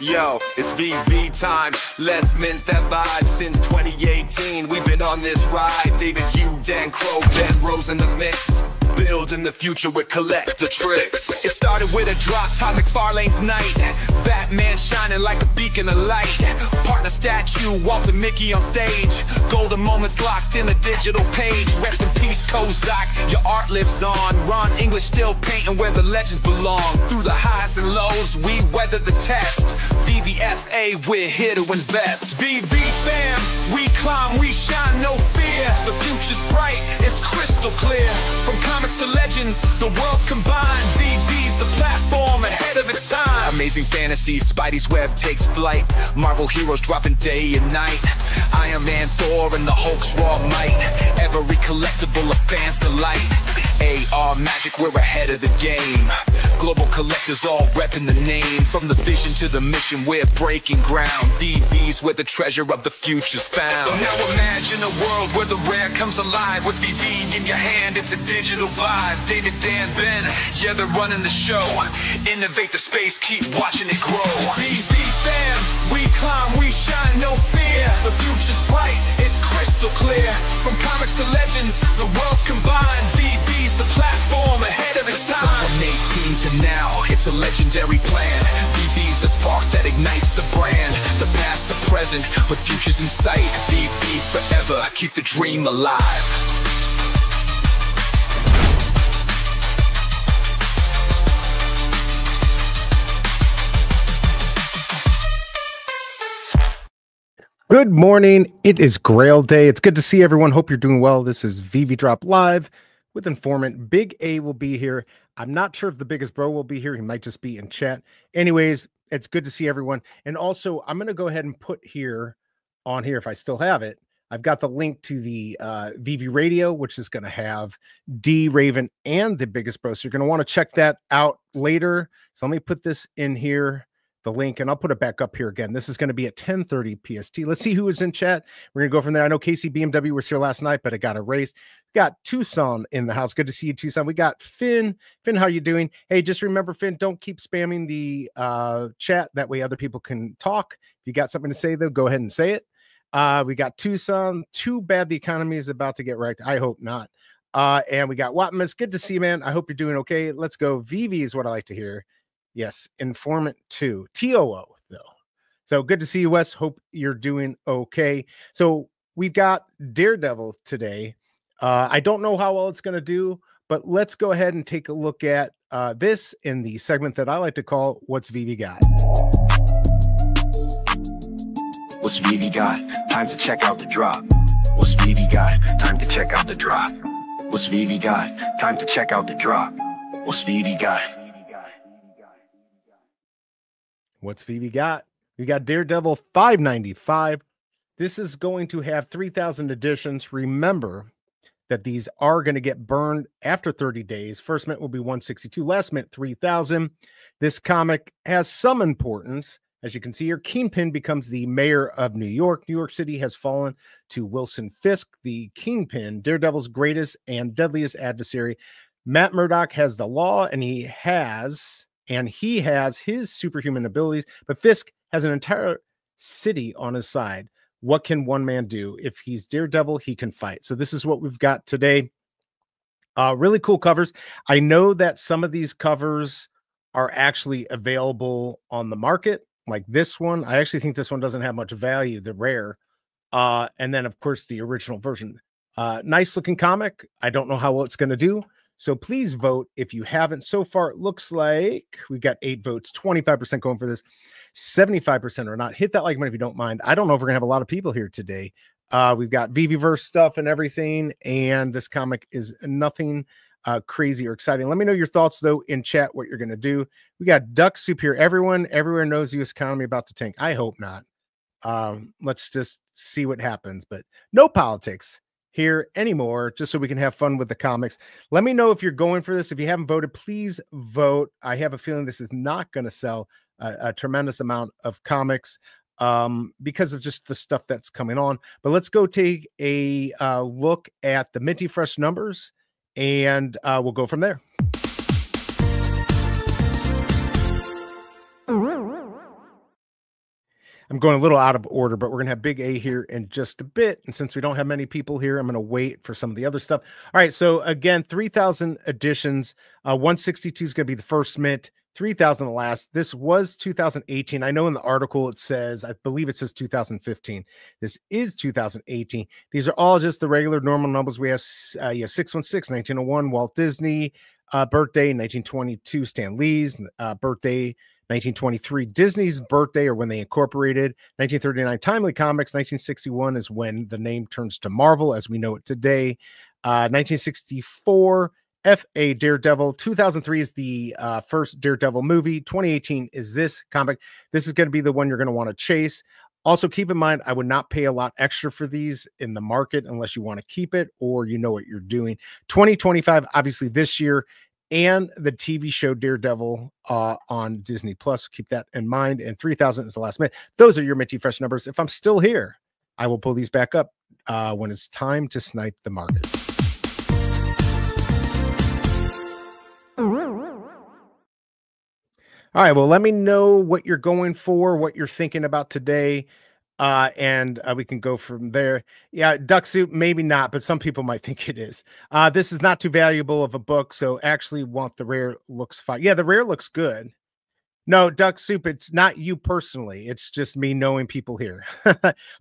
Yo, it's VV time. Let's mint that vibe. Since 2018, we've been on this ride. David, Hugh, Dan Crow, Ben Rose in the mix. Building the future with collector tricks. It started with a drop, Todd McFarlane's night. Batman shining like a beacon of light. Partner statue, Walter Mickey on stage. Golden moments locked in a digital page. Rest in peace, Kozak, your art lives on. Ron English still painting where the legends belong. Through the highs and lows, we weather the test. VVFA, we're here to invest. VV fam, we climb, we shine, no fear. The future's bright, it's crystal clear. From comics to legends, the world's combined. VV's the platform ahead of its time. Amazing fantasy, Spidey's web takes flight. Marvel heroes dropping day and night. Iron Man, Thor, and the Hulk's raw might. Every collectible a fan's delight. AR magic, we're ahead of the game. Global collectors all repping the name. From the vision to the mission, we're breaking ground. VV's where the treasure of the future's found. Now imagine a world where the rare comes alive. With VV in your hand, it's a digital vibe. David, Dan, Ben, yeah, they're running the show. Innovate the space, keep watching it grow. VV fam, we climb, we shine, no fear. The future's bright, it's crystal clear. From comics to legends, the world's combined. VV's the platform ahead of its time. From 18 to now, it's a legendary plan. VV's the spark that ignites the brand. The past, the present, with futures in sight. VV forever, keep the dream alive. Good morning. It is Grail Day. It's good to see everyone. Hope you're doing well. This is VV Drop Live with Informmint. BigA will be here. I'm not sure if the biggest bro will be here. He might just be in chat. Anyways, it's good to see everyone. And also, I'm going to go ahead and put here on here, if I still have it, I've got the link to the Veve Radio, which is going to have D, Raven, and the biggest bro. So you're going to want to check that out later. So let me put this in here, the link, and I'll put it back up here again. This is going to be at 10:30 PST. Let's see who is in chat. We're going to go from there. I know Casey BMW was here last night, but it got erased. We got Tucson in the house. Good to see you, Tucson. We got Finn. Finn, how you doing? Hey, just remember, Finn, don't keep spamming the chat. That way other people can talk. If you got something to say, though, go ahead and say it. We got Tucson. Too bad the economy is about to get wrecked. I hope not. And we got Watmas. Good to see you, man. I hope you're doing okay. Let's go. Veve is what I like to hear. Yes, Informmint 2. TOO, though. So good to see you, Wes. Hope you're doing okay. So we've got Daredevil today. I don't know how well it's going to do, but let's go ahead and take a look at this in the segment that I like to call What's Veve Got? What's Veve got? Time to check out the drop. What's Veve got? Time to check out the drop. What's Veve got? Time to check out the drop. What's Veve got? What's Veve got? We got Daredevil 595. This is going to have 3,000 editions. Remember that these are going to get burned after 30 days. First mint will be 162. Last mint 3,000. This comic has some importance. As you can see here, Kingpin becomes the mayor of New York. New York City has fallen to Wilson Fisk, the Kingpin, Daredevil's greatest and deadliest adversary. Matt Murdock has the law, and he has his superhuman abilities, but Fisk has an entire city on his side. What can one man do? If he's Daredevil, he can fight. So this is what we've got today. Really cool covers. I know that some of these covers are actually available on the market, like this one. I actually think this one doesn't have much value, the rare. And then, of course, the original version. Nice looking comic. I don't know how well it's going to do. So please vote if you haven't. So far, it looks like we've got 8 votes, 25% going for this, 75% or not. Hit that like button if you don't mind. I don't know if we're going to have a lot of people here today. We've got VeveVerse stuff and everything, and this comic is nothing crazy or exciting. Let me know your thoughts, though, in chat, what you're going to do. We got Duck Soup here. Everyone everywhere knows the U.S. economy about to tank. I hope not. Let's just see what happens, but no politics here anymore, just so we can have fun with the comics. Let me know if you're going for this. If you haven't voted, please vote. I have a feeling this is not going to sell a tremendous amount of comics because of just the stuff that's coming on. But let's go take a look at the Minty Fresh numbers, and we'll go from there. I'm going a little out of order, but we're going to have Big A here in just a bit. And since we don't have many people here, I'm going to wait for some of the other stuff. All right. So again, 3,000 editions. 162 is going to be the first mint. 3,000 the last. This was 2018. I know in the article it says, I believe it says 2015. This is 2018. These are all just the regular normal numbers. We have 616, 1901, Walt Disney, birthday, 1922, Stan Lee's, birthday, 1923, Disney's birthday, or when they incorporated. 1939, Timely Comics. 1961 is when the name turns to Marvel as we know it today. 1964, F.A. Daredevil. 2003 is the first Daredevil movie. 2018 is this comic. This is going to be the one you're going to want to chase. Also, keep in mind, I would not pay a lot extra for these in the market unless you want to keep it or you know what you're doing. 2025, obviously this year, and the TV show Daredevil on Disney Plus. Keep that in mind. And 3,000 is the last minute. Those are your Minty Fresh numbers. If I'm still here, I will pull these back up when it's time to snipe the market. All right, well, let me know what you're going for, what you're thinking about today, and we can go from there. Yeah, Duck Soup, maybe not, but some people might think it is. This is not too valuable of a book, so actually want the rare looks fine. Yeah, the rare looks good. No, Duck Soup, it's not you personally. It's just me knowing people here.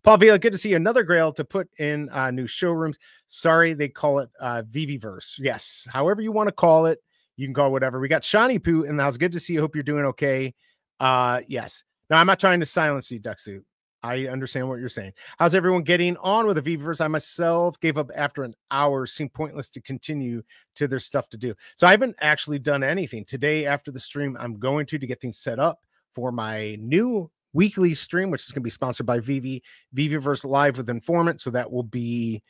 Paul Vila, good to see you. Another grail to put in new showrooms. Sorry, they call it VeveVerse. Yes, however you want to call it. You can call it whatever. We got Shiny Poo in the house. Good to see you. Hope you're doing okay. Yes. Now, I'm not trying to silence you, Duck Soup. I understand what you're saying. How's everyone getting on with the VeveVerse? I myself gave up after an hour. Seemed pointless to continue to their stuff to do. So I haven't actually done anything. Today, after the stream, I'm going to get things set up for my new weekly stream, which is going to be sponsored by VeveVerse Live with Informmint. So that will be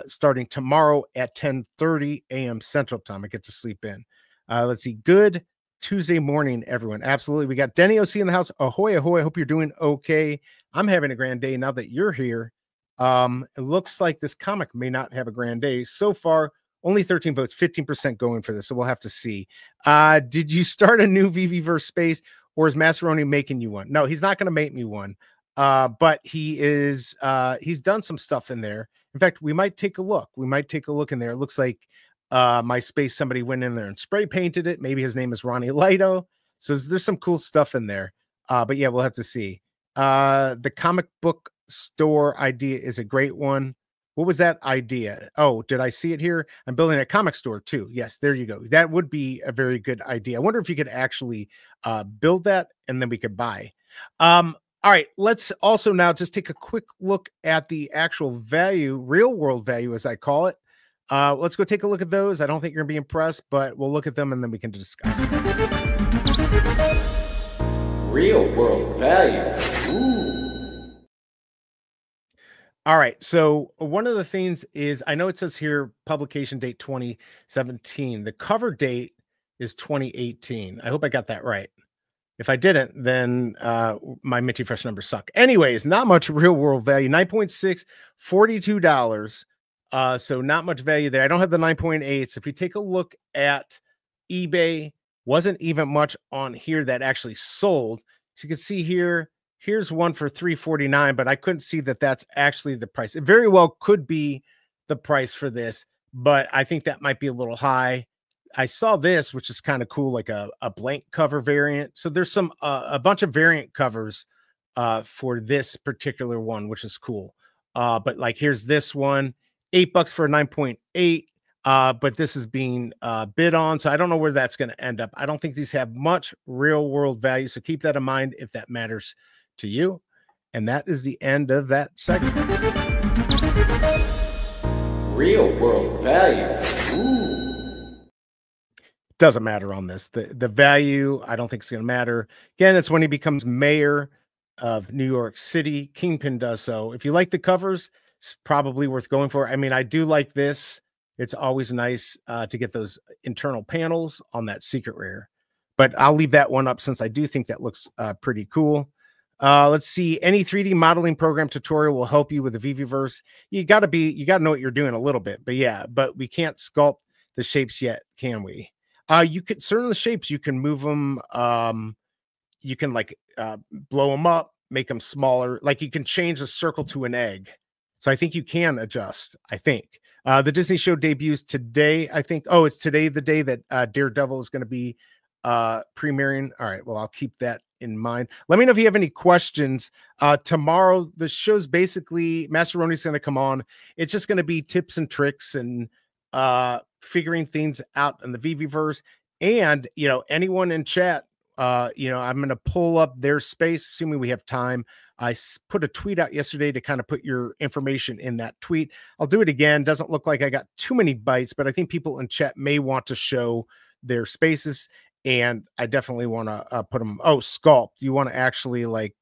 starting tomorrow at 10:30 a.m. Central Time. I get to sleep in. Let's see. Good Tuesday morning, everyone. Absolutely. We got Denny OC in the house. Ahoy, ahoy. I hope you're doing okay. I'm having a grand day now that you're here. It looks like this comic may not have a grand day. So far, only 13 votes, 15% going for this. So we'll have to see. Did you start a new VeveVerse space, or is Masseroni making you one? No, he's not going to make me one. But he is, he's done some stuff in there. In fact, we might take a look. We might take a look in there. It looks like my space, somebody went in there and spray painted it. Maybe his name is Ronnie Lido. So there's some cool stuff in there. But yeah, we'll have to see. The comic book store idea is a great one. What was that idea? Oh, did I see it here? I'm building a comic store too. Yes, there you go. That would be a very good idea. I wonder if you could actually build that and then we could buy. All right, let's also now just take a quick look at the actual value, real world value, as I call it. Let's go take a look at those. I don't think you're going to be impressed, but we'll look at them and then we can discuss. Real world value. Ooh. All right, so one of the things is, I know it says here publication date 2017. The cover date is 2018. I hope I got that right. If I didn't, then my Minty Fresh numbers suck. Anyways, not much real world value. 9.6, $42. So not much value there. I don't have the 9.8. So if you take a look at eBay, wasn't even much on here that actually sold. So you can see here, here's one for $349, but I couldn't see that that's actually the price. It very well could be the price for this, but I think that might be a little high. I saw this, which is kind of cool, like a blank cover variant. So there's some a bunch of variant covers for this particular one, which is cool. But like here's this one, $8 for a 9.8. But this is being bid on, so I don't know where that's going to end up. I don't think these have much real world value, so keep that in mind if that matters to you. And that is the end of that segment. Real world value. Ooh. Doesn't matter on this. The value, I don't think it's going to matter. Again, it's when he becomes mayor of New York City. Kingpin does so. If you like the covers, it's probably worth going for. I mean, I do like this. It's always nice to get those internal panels on that secret rare. But I'll leave that one up since I do think that looks pretty cool. Let's see. Any 3D modeling program tutorial will help you with the VeveVerse. You got to know what you're doing a little bit. But yeah, but we can't sculpt the shapes yet, can we? You could, certain shapes, you can move them. You can like blow them up, make them smaller. Like you can change a circle to an egg. So I think you can adjust, I think. The Disney show debuts today, I think. Oh, it's today the day that Daredevil is going to be premiering. All right, well, I'll keep that in mind. Let me know if you have any questions. Tomorrow, the show's basically, Masteroni's going to come on. It's just going to be tips and tricks and figuring things out in the VeveVerse. And, you know, anyone in chat, you know, I'm going to pull up their space, assuming we have time. I put a tweet out yesterday to kind of put your information in that tweet. I'll do it again. Doesn't look like I got too many bites, but I think people in chat may want to show their spaces, and I definitely want to put them. Oh, Sculpt. You want to actually like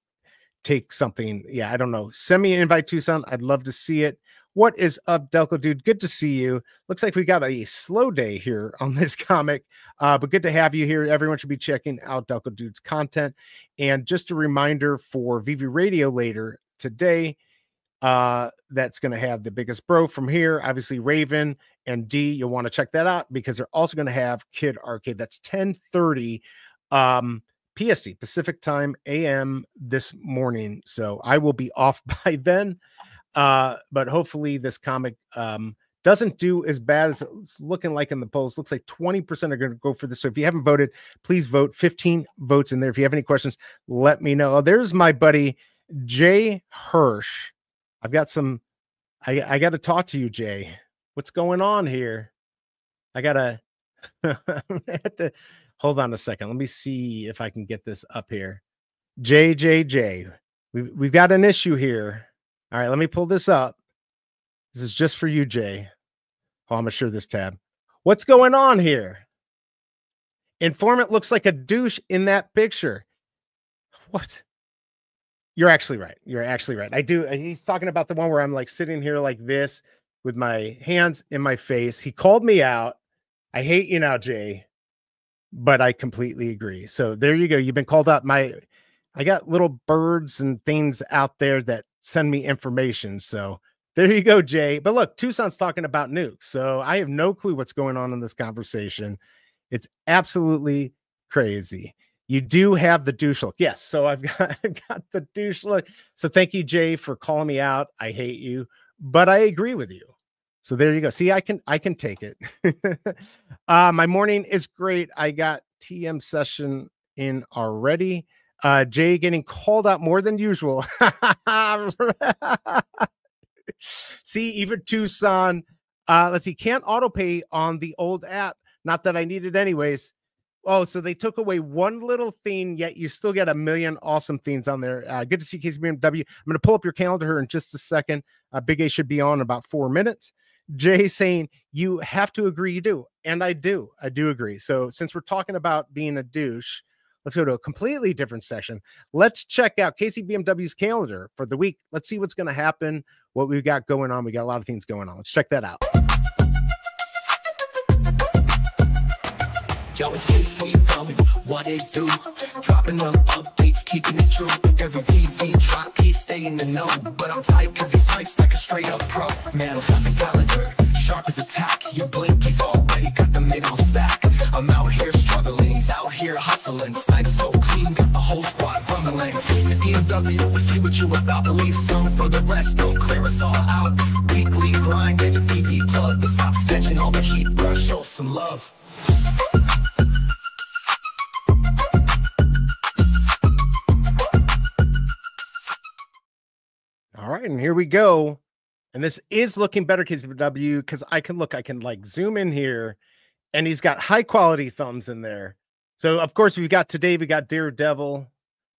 take something? Yeah, I don't know. Send me an invite, Tucson. I'd love to see it. What is up, Delco Dude? Good to see you. Looks like we got a slow day here on this comic, but good to have you here. Everyone should be checking out Delco Dude's content. And just a reminder for Veve Radio later today, that's going to have the biggest bro from here, obviously Raven and D. You'll want to check that out because they're also going to have Kid Arcade. That's 10:30 PST, Pacific Time, AM this morning. So I will be off by then. But hopefully this comic doesn't do as bad as it's looking like in the polls. Looks like 20% are going to go for this. So if you haven't voted, please vote. 15 votes in there. If you have any questions, let me know. Oh, there's my buddy Jay Hirsch. I've got some, I got to talk to you, Jay. What's going on here? I gotta have to hold on a second. Let me see if I can get this up here. Jay. We've got an issue here. All right, let me pull this up. This is just for you, Jay. Oh, I'm going to share this tab. What's going on here? Informmint looks like a douche in that picture. What? You're actually right. You're actually right. I do. He's talking about the one where I'm like sitting here like this with my hands in my face. He called me out. I hate you now, Jay, but I completely agree. So there you go. You've been called out. I got little birds and things out there that send me information. So there you go, Jay. But look, Tucson's talking about nukes. So I have no clue what's going on in this conversation. It's absolutely crazy. You do have the douche look. Yes. So I've got the douche look. So thank you, Jay, for calling me out. I hate you, but I agree with you. So there you go. See, I can take it. My morning is great. I got TM session in already. Jay getting called out more than usual. See, even Tucson. Let's see, can't auto pay on the old app. Not that I need it anyways. Oh, so they took away one little thing, yet you still get a million awesome things on there. Good to see KCBMW. I'm going to pull up your calendar here in just a second. BigA should be on in about 4 minutes. Jay saying you have to agree you do. And I do agree. So since we're talking about being a douche, let's go to a completely different section. Let's check out KCBMW's calendar for the week. Let's see what's going to happen, what we've got going on. We got a lot of things going on. Let's check that out. Yo, it's good for you, tell me what it do. Dropping on updates, keeping it true. Every VV drop, he stay in the know. But I'm tight cause he's nice like a straight up pro. Man, got the calendar, sharp as a tack. You blink, he's already got the middle stack. I'm out here struggling, he's out here hustling. Snipes so clean, got the whole squad rumbling. The BMW, we'll see what you about. Leave some for the rest, don't clear us all out. Weekly grind, get a VV plug. But stop snatching all the heat, bro, show some love. All right, and here we go. And this is looking better, KCBW, because I can like zoom in here, and he's got high quality thumbs in there. So of course we got Daredevil.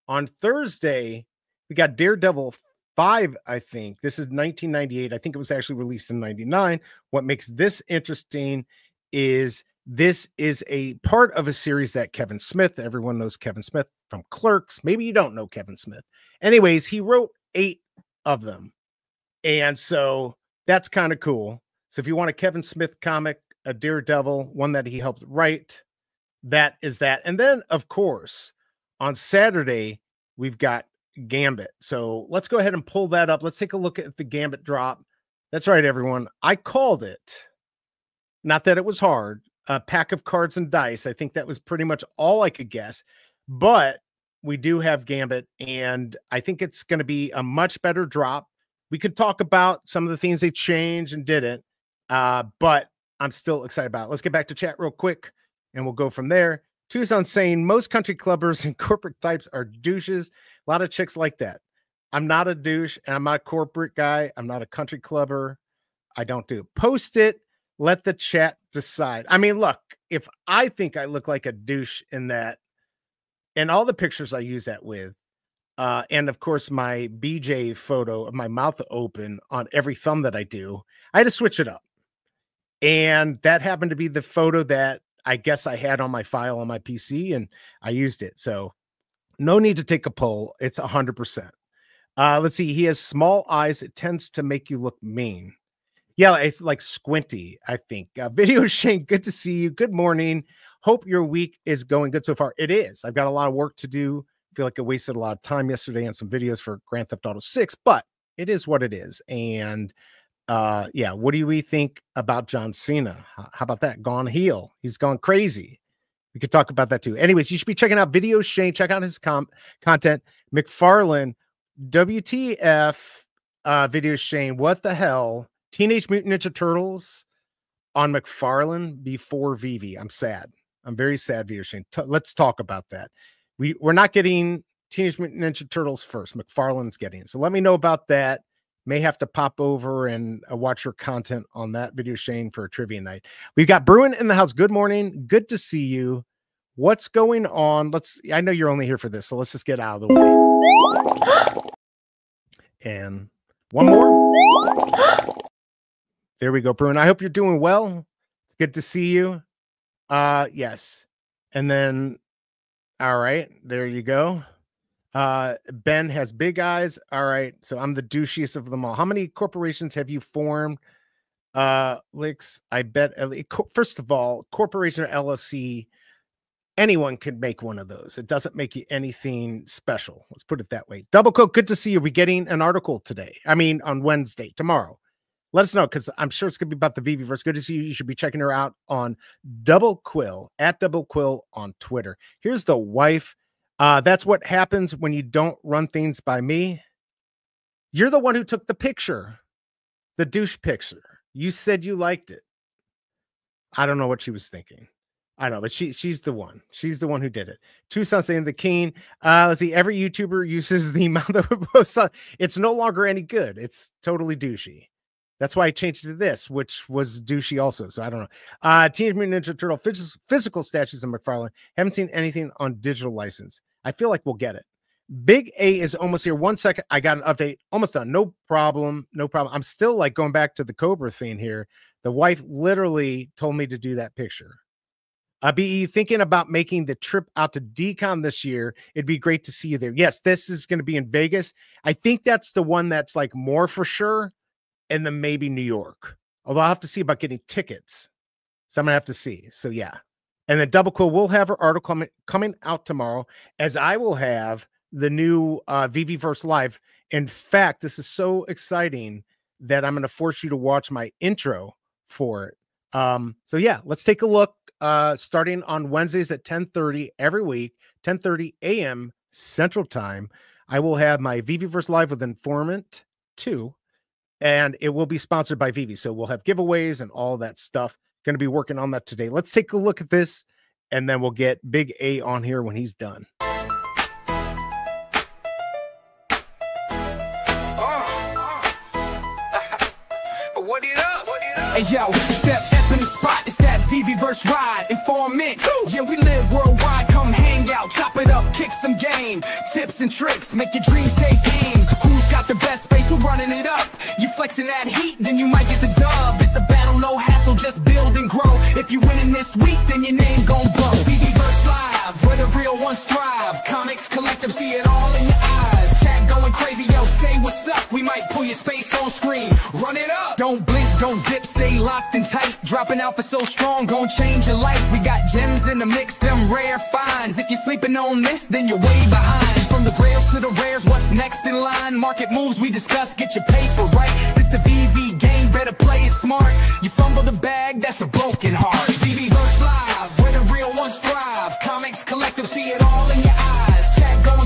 On Thursday, we got Daredevil 5, I think. This is 1998. I think it was actually released in 99. What makes this interesting is this is a part of a series that Kevin Smith, everyone knows Kevin Smith from Clerks. Maybe you don't know Kevin Smith. Anyways, he wrote 8 of them. And so that's kind of cool. So if you want a Kevin Smith comic, a Daredevil, one that he helped write, that is that. And then, of course, on Saturday, we've got Gambit. So let's go ahead and pull that up. Let's take a look at the Gambit drop. That's right, everyone. I called it. Not that it was hard. A pack of cards and dice. I think that was pretty much all I could guess. But we do have Gambit, and I think it's going to be a much better drop. We could talk about some of the things they changed and didn't, but I'm still excited about it. Let's get back to chat real quick, and we'll go from there. Tucson saying most country clubbers and corporate types are douches. A lot of chicks like that. I'm not a douche, and I'm not a corporate guy. I'm not a country clubber. I don't do. Post it. Let the chat decide. I mean, look, if I think I look like a douche in that, and all the pictures I use that with, and of course my BJ photo of my mouth open on every thumb that I do, I had to switch it up. And that happened to be the photo that I guess I had on my file on my PC, and I used it. So no need to take a poll. It's 100%. Let's see. He has small eyes. It tends to make you look mean. Yeah, it's like squinty, I think. Video Shane, good to see you. Good morning. Hope your week is going good so far. It is. I've got a lot of work to do. Feel like I wasted a lot of time yesterday on some videos for Grand Theft Auto 6, but it is what it is. And yeah, what do we think about John Cena? How about that? Gone heel. He's gone crazy. We could talk about that too. Anyways, you should be checking out Video Shane. Check out his content. McFarlane, WTF, Video Shane. What the hell? Teenage Mutant Ninja Turtles on McFarlane before Veve. I'm sad. I'm very sad, Video Shane. Let's talk about that. We're not getting Teenage Mutant Ninja Turtles first. McFarlane's getting it. So let me know about that. May have to pop over and watch your content on that, Video Shane, for a trivia night. We've got Bruin in the house. Good morning. Good to see you. What's going on? I know you're only here for this, so let's just get out of the way. And one more. There we go, Bruin. I hope you're doing well. It's good to see you. Yes. And then, all right, there you go. Ben has big eyes. All right. So I'm the douchiest of them all. How many corporations have you formed? Licks, I bet. First of all, corporation or LLC, anyone could make one of those. It doesn't make you anything special. Let's put it that way. Double Coat, good to see you. We're getting an article today. I mean, on Wednesday, tomorrow. Let us know, because I'm sure it's going to be about the VeveVerse. Good to see you. You should be checking her out on Double Quill, at Double Quill on Twitter. Here's the wife. That's what happens when you don't run things by me. You're the one who took the picture, the douche picture. You said you liked it. I don't know what she was thinking. I know, but she's the one. She's the one who did it. Tucson saying the king. Let's see. Every YouTuber uses the amount of it's no longer any good. It's totally douchey. That's why I changed it to this, which was douchey also. So I don't know. Teenage Mutant Ninja Turtle physical statues in McFarlane. Haven't seen anything on digital license. I feel like we'll get it. BigA is almost here. 1 second. I got an update. Almost done. No problem. No problem. I'm still like going back to the Cobra thing here. The wife literally told me to do that picture. BE, thinking about making the trip out to DCOM this year. It'd be great to see you there. Yes, this is going to be in Vegas. I think that's the one that's like more for sure. And then maybe New York. Although I'll have to see about getting tickets. So I'm going to have to see. So yeah. And then Double Cool will have her article coming out tomorrow, as I will have the new VeveVerse Live. In fact, this is so exciting that I'm going to force you to watch my intro for it. So yeah, let's take a look. Starting on Wednesdays at 10:30 every week, 10:30 a.m. Central Time, I will have my VeveVerse Live with Informmint 2. And it will be sponsored by Veve. So we'll have giveaways and all that stuff. Going to be working on that today. Let's take a look at this, and then we'll get Big A on here when he's done. What it up? Hey yo, step up in the spot. It's that VeveVerse ride. Informmint. Yeah, we live worldwide. Come hang out, chop it up, kick some game. Tips and tricks, make your dreams take aim. Who's got the best space? Who's running it up? You flexing that heat, then you might get the dub. It's a battle, no hassle, just build and grow. If you winning this week, then your name gon' blow. VeveVerse Live, where the real ones thrive. Comics, collective, see it all in your eyes. Chat going crazy, yo, say what's up. We might pull your space on screen. Run it up. Don't blink, don't dip, stay locked and tight. Dropping alpha so strong, gon' change your life. We got gems in the mix, them rare finds. If you're sleeping on this, then you're way behind. From the grails to the rares, what's next in line? Market moves we discuss, get your paper right. This the VV game, better play it smart. You fumble the bag, that's a broken heart. VeveVerse Live, where the real ones thrive. Comics, collective, see it all in your eyes. Chat going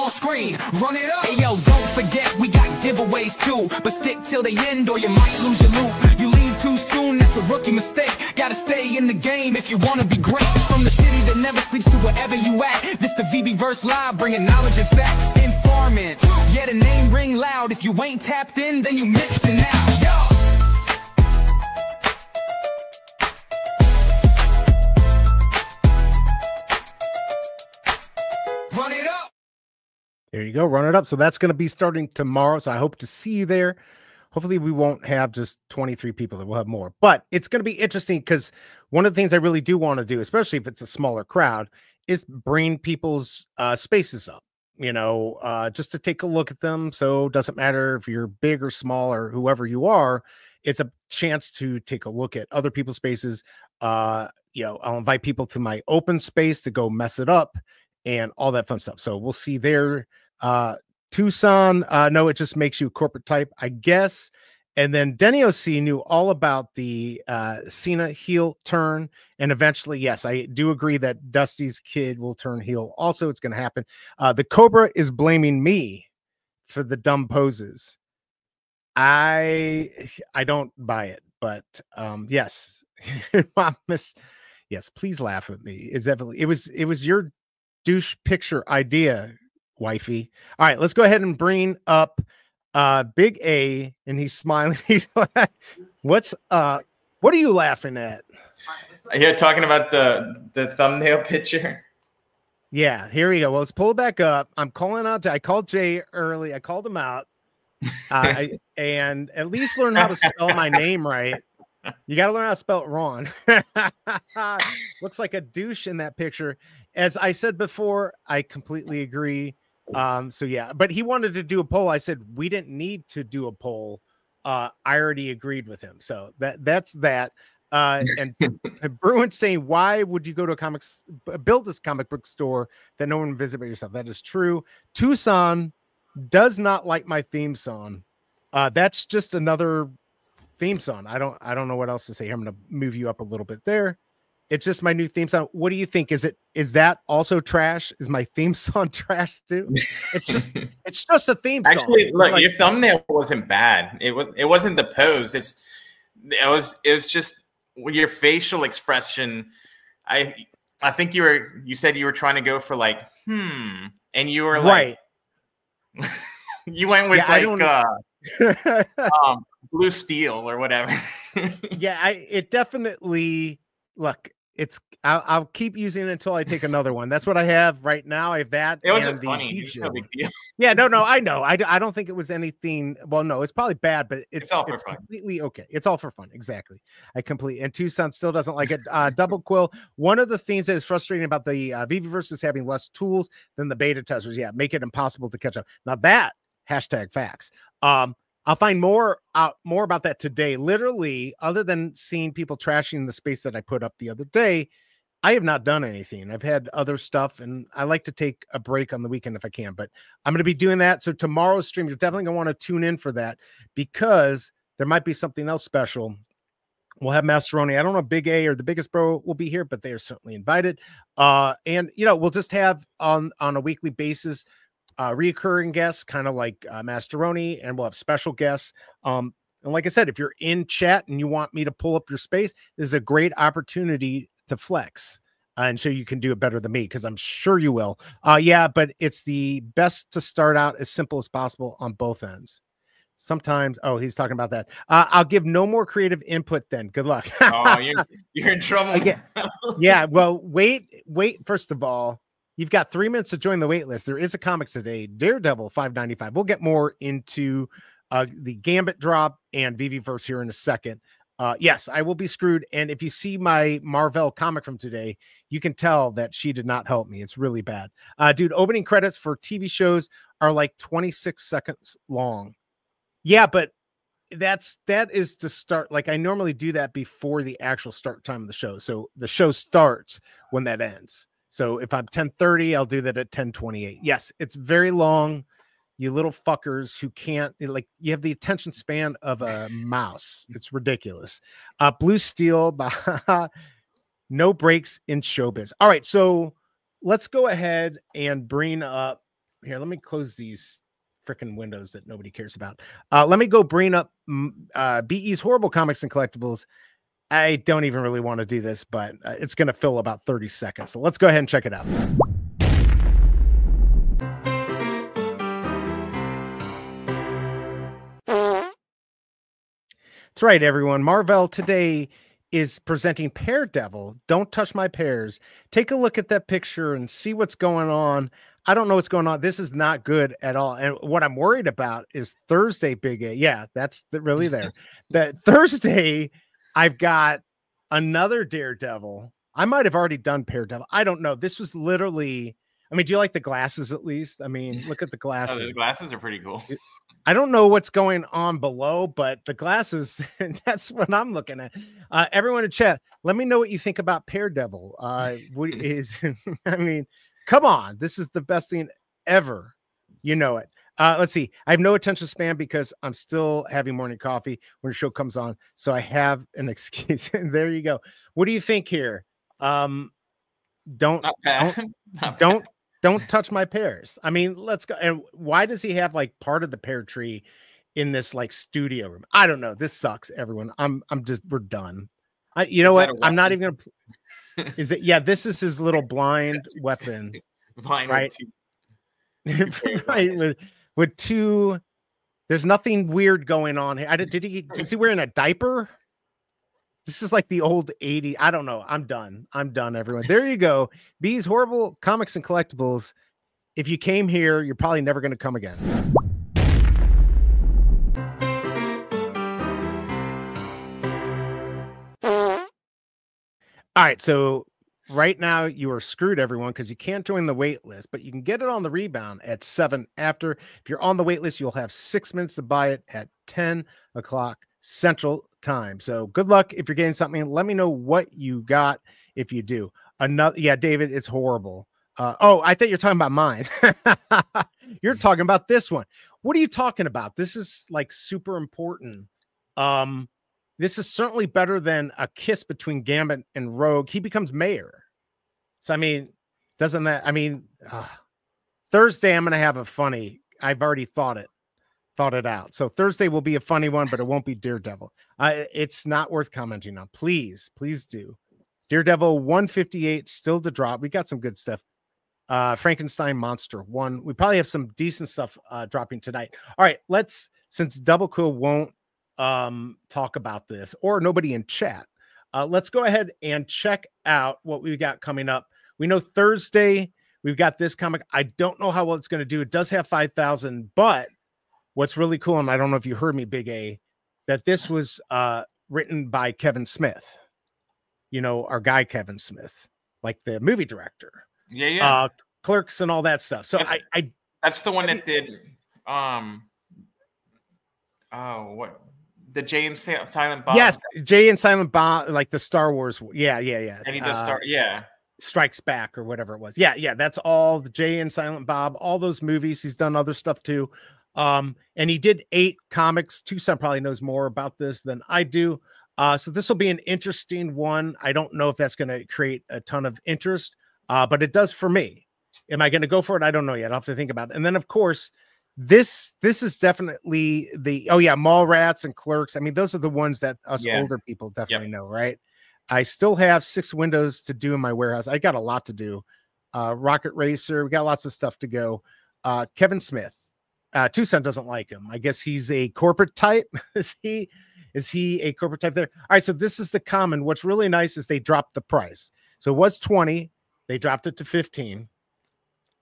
on screen. Run it up. Hey yo, don't forget we got giveaways too, but stick till the end or you might lose your loot. You leave too soon, that's a rookie mistake. Gotta stay in the game if you wanna be great. From the city that never sleeps to wherever you at, this the VeveVerse Live, bringing knowledge and facts. Informmint, yeah, the name ring loud. If you ain't tapped in, then you missing out. Yo. Run it up. There you go. Run it up. So that's going to be starting tomorrow. So I hope to see you there. Hopefully we won't have just 23 people. That we'll have more, but it's going to be interesting because one of the things I really do want to do, especially if it's a smaller crowd, is bring people's spaces up, you know, just to take a look at them. So it doesn't matter if you're big or small or whoever you are, it's a chance to take a look at other people's spaces. You know, I'll invite people to my open space to go mess it up and all that fun stuff. So we'll see there. Tucson, no, it just makes you a corporate type, I guess. And then Denny OC knew all about the Cena heel turn. And eventually, yes, I do agree that Dusty's kid will turn heel. Also, it's going to happen. The Cobra is blaming me for the dumb poses. I don't buy it, but yes. Yes, please laugh at me. It's definitely it was your douche picture idea, wifey. All right, let's go ahead and bring up Big A, and he's smiling. He's like, what's what are you laughing at? You're talking about the thumbnail picture. Yeah, here we go. Well, let's pull it back up. I'm calling out. I called Jay early. I called him out. And at least learn how to spell my name right. You got to learn how to spell it wrong. Looks like a douche in that picture. As I said before, I completely agree. So yeah, but he wanted to do a poll. I said we didn't need to do a poll. I already agreed with him. So that's that. And Bruin saying, why would you go to build this comic book store that no one would visit by yourself? That is true. Tucson does not like my theme song. That's just another theme song. I don't know what else to say. I'm going to move you up a little bit there. It's just my new theme song. What do you think? Is that also trash? Is my theme song trash too? It's just a theme song. Actually, look, like, your thumbnail wasn't bad. It wasn't the pose. It was just your facial expression. I think you said you were trying to go for like and you were like right. You went with blue steel or whatever. Yeah, it definitely look. I'll keep using it until I take another one. That's what I have right now. I have that. It was just funny. No big deal. Yeah, no, I know. I don't think it was anything. Well, no, it's probably bad, but it's completely okay. It's all for fun. Exactly. And Tucson still doesn't like it. Double Quill. One of the things that is frustrating about the VeveVerse is having less tools than the beta testers. Yeah, make it impossible to catch up. Now that #facts. I'll find more about that today. Literally, other than seeing people trashing the space that I put up the other day, I have not done anything. I've had other stuff, and I like to take a break on the weekend if I can, but I'm going to be doing that. So tomorrow's stream, you're definitely going to want to tune in for that because there might be something else special. We'll have Masteroni. I don't know if Big A or the Biggest Bro will be here, but they are certainly invited. And, you know, we'll just have on a weekly basis, reoccurring guests, kind of like Masteroni, and we'll have special guests. And like I said, if you're in chat and you want me to pull up your space, this is a great opportunity to flex and show you can do it better than me, because I'm sure you will. Yeah, but it's the best to start out as simple as possible on both ends. Sometimes, oh, he's talking about that. I'll give no more creative input then. Good luck. Oh, you're in trouble. Yeah, well, wait. First of all, you've got 3 minutes to join the wait list. There is a comic today, Daredevil, $5.95. We'll get more into the Gambit drop and VeveVerse here in a second. Yes, I will be screwed. And if you see my Marvel comic from today, you can tell that she did not help me. It's really bad. Dude, opening credits for TV shows are like 26 seconds long. Yeah, but that is to start. Like, I normally do that before the actual start time of the show. So the show starts when that ends. So if I'm 10:30, I'll do that at 10:28. Yes, it's very long. You little fuckers who can't, like, you have the attention span of a mouse. It's ridiculous. Blue Steel, no breaks in showbiz. All right, so let's go ahead and bring up here. Let me close these freaking windows that nobody cares about. Let me go bring up BE's Horrible Comics and Collectibles. I don't even really want to do this, but it's going to fill about 30 seconds. So let's go ahead and check it out. That's right, everyone. Marvel today is presenting Daredevil. Don't touch my pears. Take a look at that picture and see what's going on. I don't know what's going on. This is not good at all. And what I'm worried about is Thursday, BigA. Yeah, that's really there. That Thursday, I've got another Daredevil. I might have already done Daredevil. I don't know. This was literally, I mean, do you like the glasses at least? I mean, look at the glasses. Oh, the glasses are pretty cool. I don't know what's going on below, but the glasses, that's what I'm looking at. Everyone in chat, let me know what you think about Daredevil. I mean, come on. This is the best thing ever. You know it. Let's see. I have no attention span because I'm still having morning coffee when the show comes on. So I have an excuse. There you go. What do you think here? Don't touch my pears. I mean, let's go. And why does he have like part of the pear tree in this like studio room? I don't know. This sucks, everyone. We're done. You know what? I'm not even gonna. Is it? Yeah, this is his little blind weapon, right? Right. With two. There's nothing weird going on here. Is he wearing a diaper? This is like the old 80s. I don't know. I'm done, everyone. There you go. B's Horrible Comics and Collectibles. If you came here, you're probably never going to come again. All right. So right now you are screwed, everyone, because you can't join the wait list, but you can get it on the rebound at 7 after. If you're on the wait list, you'll have 6 minutes to buy it at 10 o'clock Central Time. So good luck if you're getting something. Let me know what you got if you do. Yeah, David, it's horrible. Oh, I thought you're talking about mine. You're talking about this one. What are you talking about? This is like super important. This is certainly better than a kiss between Gambit and Rogue. He becomes mayor. So I mean, doesn't that? I mean, Thursday I'm gonna have a funny. I've already thought it out. So Thursday will be a funny one, but it won't be Daredevil. It's not worth commenting on. Please do. Daredevil 158 still to drop. We got some good stuff. Frankenstein Monster 1. We probably have some decent stuff dropping tonight. All right, since Double Cool won't talk about this, or nobody in chat, let's go ahead and check out what we've got coming up. We know Thursday we've got this comic. I don't know how well it's going to do. It does have 5,000, but what's really cool, and I don't know if you heard me, Big A, that this was written by Kevin Smith. You know, our guy Kevin Smith, like the movie director. Yeah. Clerks and all that stuff. So that's the one that did the Jay and Silent Bob. Yes, Jay and Silent Bob, like the Star Wars. Yeah. And he does Strikes Back or whatever it was. Yeah. That's all the Jay and Silent Bob, all those movies. He's done other stuff too. And he did 8 comics. Tucson probably knows more about this than I do. So this will be an interesting one. I don't know if that's going to create a ton of interest, but it does for me. Am I going to go for it? I don't know yet. I'll have to think about it. And then, of course, this is definitely Mallrats and Clerks. I mean, those are the ones that us older people definitely know, right? I still have 6 windows to do in my warehouse. I got a lot to do. Rocket Racer. We got lots of stuff to go. Kevin Smith. Tucson doesn't like him. I guess he's a corporate type. Is he a corporate type there? All right, so this is the common. What's really nice is they dropped the price. So it was 20. They dropped it to 15.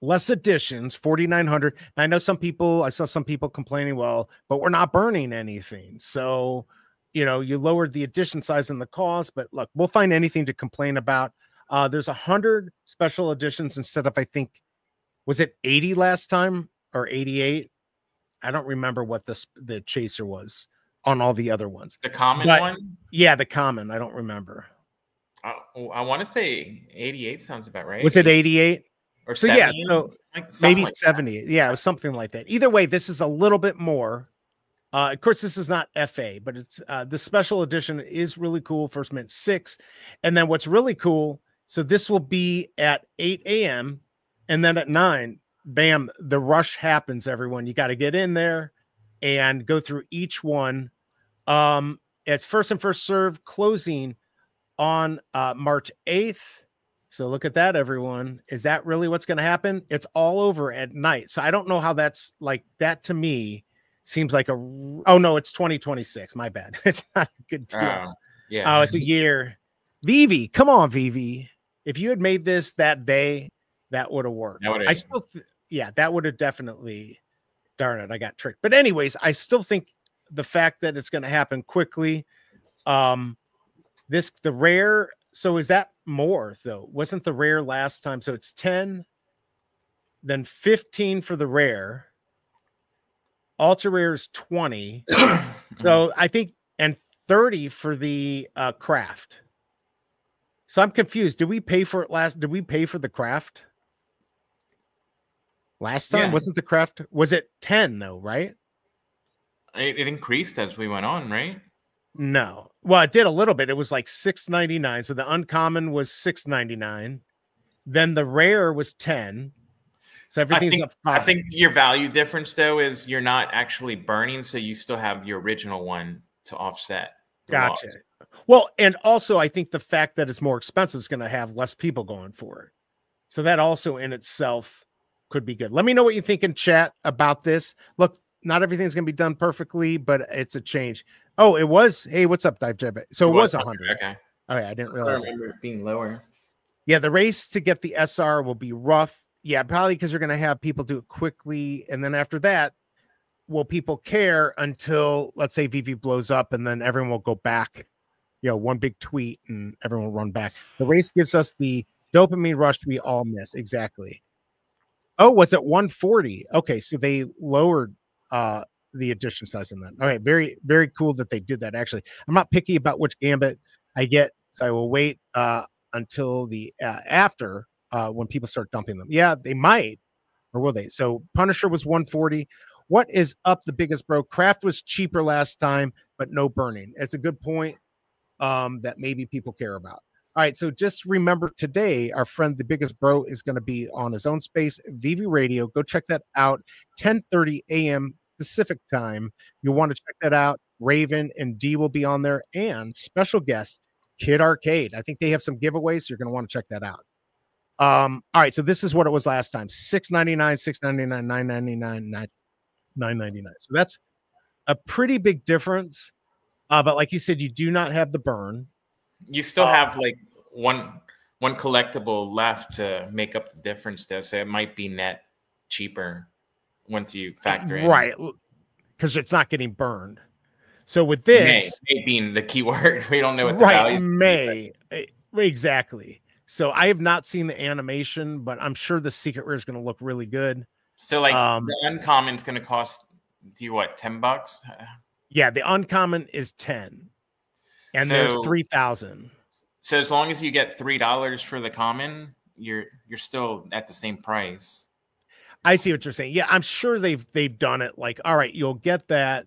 Less editions, 4,900. I know I saw some people complaining, well, but we're not burning anything. So, you know, you lowered the edition size and the cost, but look, we'll find anything to complain about. There's 100 special editions instead of, I think, was it 80 last time or 88? I don't remember what the chaser was on all the other ones. The common one? Yeah, the common. I don't remember. I want to say 88 sounds about right. Was it 88? Or so 70? Yeah, so maybe like 70. That. Yeah, it was something like that. Either way, this is a little bit more. Of course, this is not FA, but it's the special edition is really cool. First Mint 6. And then what's really cool, so this will be at 8 a.m. and then at 9, bam, the rush happens, everyone. You got to get in there and go through each one. It's first and first serve, closing on March 8th. So look at that, everyone. Is that really what's going to happen? It's all over at night. So I don't know how that's like. That to me seems like a, oh no, it's 2026. My bad. It's not a good deal. Yeah. Oh, it's a year. Veve, come on, Veve. If you had made this that day, that would have worked. I still, yeah, that would have definitely, darn it, I got tricked. But anyways, I still think the fact that it's going to happen quickly, the rare, so is that more though? Wasn't the rare last time? So it's 10, then 15 for the rare. Ultra rare is 20. So I think, and 30 for the craft. So I'm confused. Did we pay for it last? Did we pay for the craft last time? Yeah. Wasn't the craft, was it 10 though, right? It increased as we went on, right? No. Well, it did a little bit. It was like $6.99. So the uncommon was $6.99. Then the rare was 10. So everything's up 5. I think your value difference though is you're not actually burning, so you still have your original one to offset. Gotcha. Loss. Well, and also I think the fact that it's more expensive is going to have less people going for it. So that also in itself could be good. Let me know what you think in chat about this. Look, not everything's going to be done perfectly, but it's a change. Oh, it was. Hey, what's up, Dive Jeb? So it was 100. Okay. Oh yeah, I didn't realize. I remember it being lower. Yeah, the race to get the SR will be rough. Yeah, probably because you're going to have people do it quickly, and then after that, will people care until, let's say, Veve blows up, and then everyone will go back. You know, one big tweet, and everyone will run back. The race gives us the dopamine rush we all miss. Exactly. Oh, was it 140? Okay, so they lowered the edition size in that. All right, very, very cool that they did that. Actually, I'm not picky about which gambit I get, so I will wait until the after when people start dumping them. Yeah, they might, or will they? So Punisher was 140. What is up, the biggest bro? Craft was cheaper last time, but no burning. It's a good point that maybe people care about. All right, so just remember today, our friend, the biggest bro, is going to be on his own space, Veve Radio. Go check that out, 10:30 a.m. Pacific time. You'll want to check that out. Raven and D will be on there, and special guest, Kid Arcade. I think they have some giveaways, so you're going to want to check that out. All right, so this is what it was last time: $6.99, $6.99, $9.99, $9.99. So that's a pretty big difference. But like you said, you do not have the burn. You still have like one collectible left to make up the difference, though. So it might be net cheaper once you factor in, right? Because it's not getting burned. So with this, may being the keyword, we don't know what the right? values May exactly. So I have not seen the animation, but I'm sure the secret rare is going to look really good. So like the uncommon's going to cost you what, $10? Yeah, the uncommon is 10, and so, there's 3,000. So as long as you get $3 for the common, you're still at the same price. I see what you're saying. Yeah, I'm sure they've done it. Like, all right, you'll get that,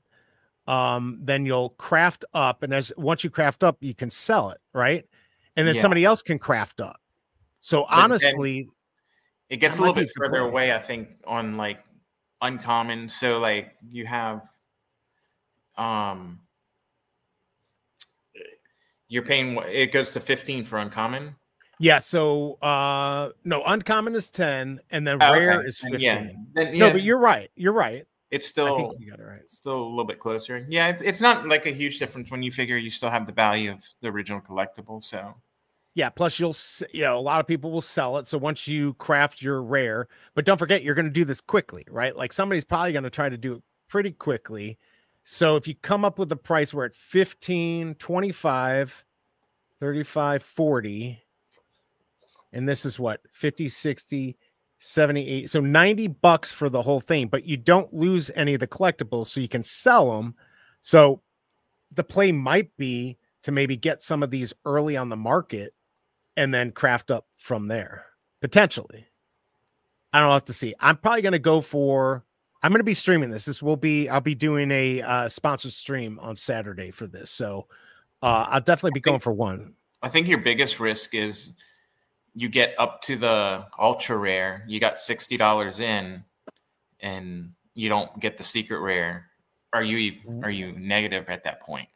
then you'll craft up, and once you craft up, you can sell it, right? And then somebody else can craft up. So but honestly, it gets a little bit further away, I think, on like uncommon. So like you have you're paying, it goes to 15 for uncommon. Yeah, so no, uncommon is 10, and then rare is 15. No, but you're right. You're right. It's still, I think you got it right. Still a little bit closer. Yeah, it's not like a huge difference when you figure you still have the value of the original collectible. So yeah, plus a lot of people will sell it. So once you craft your rare, but don't forget, you're going to do this quickly, right? Like somebody's probably going to try to do it pretty quickly. So if you come up with a price where at 15, 25, 35, 40, and this is what, 50, 60, 78. So $90 for the whole thing, but you don't lose any of the collectibles, so you can sell them. So the play might be to maybe get some of these early on the market and then craft up from there, potentially. I don't have to see. I'm probably going to go for, I'm going to be streaming this. I'll be doing a sponsored stream on Saturday for this. So I'll definitely be going for one. I think your biggest risk is you get up to the ultra rare, you got $60 in, and you don't get the secret rare. Are you negative at that point?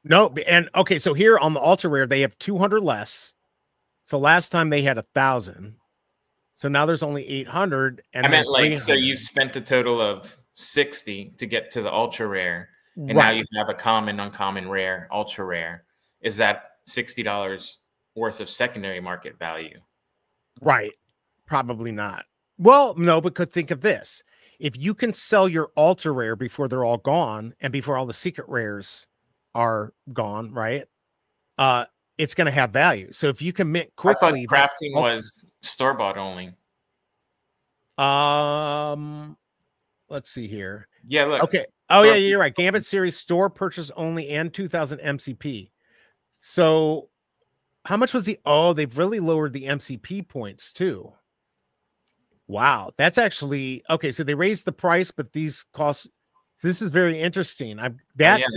No, and okay, so here on the ultra rare, they have 200 less. So last time they had 1,000. So now there's only 800. And I meant like, so you spent a total of 60 to get to the ultra rare, and now you have a common, uncommon, rare, ultra rare. Is that $60 worth of secondary market value? Right. Probably not. Well, no, because think of this. If you can sell your ultra rare before they're all gone and before all the secret rares are gone, right? It's going to have value. So if you can mint quickly, I thought crafting was store-bought only. Let's see here. Yeah, look. Okay. Oh yeah, you're right. Gambit series store purchase only and 2000 MCP. So how much was the, oh, they've really lowered the MCP points too. Wow. That's actually, okay. So they raised the price, but these costs, so this is very interesting. To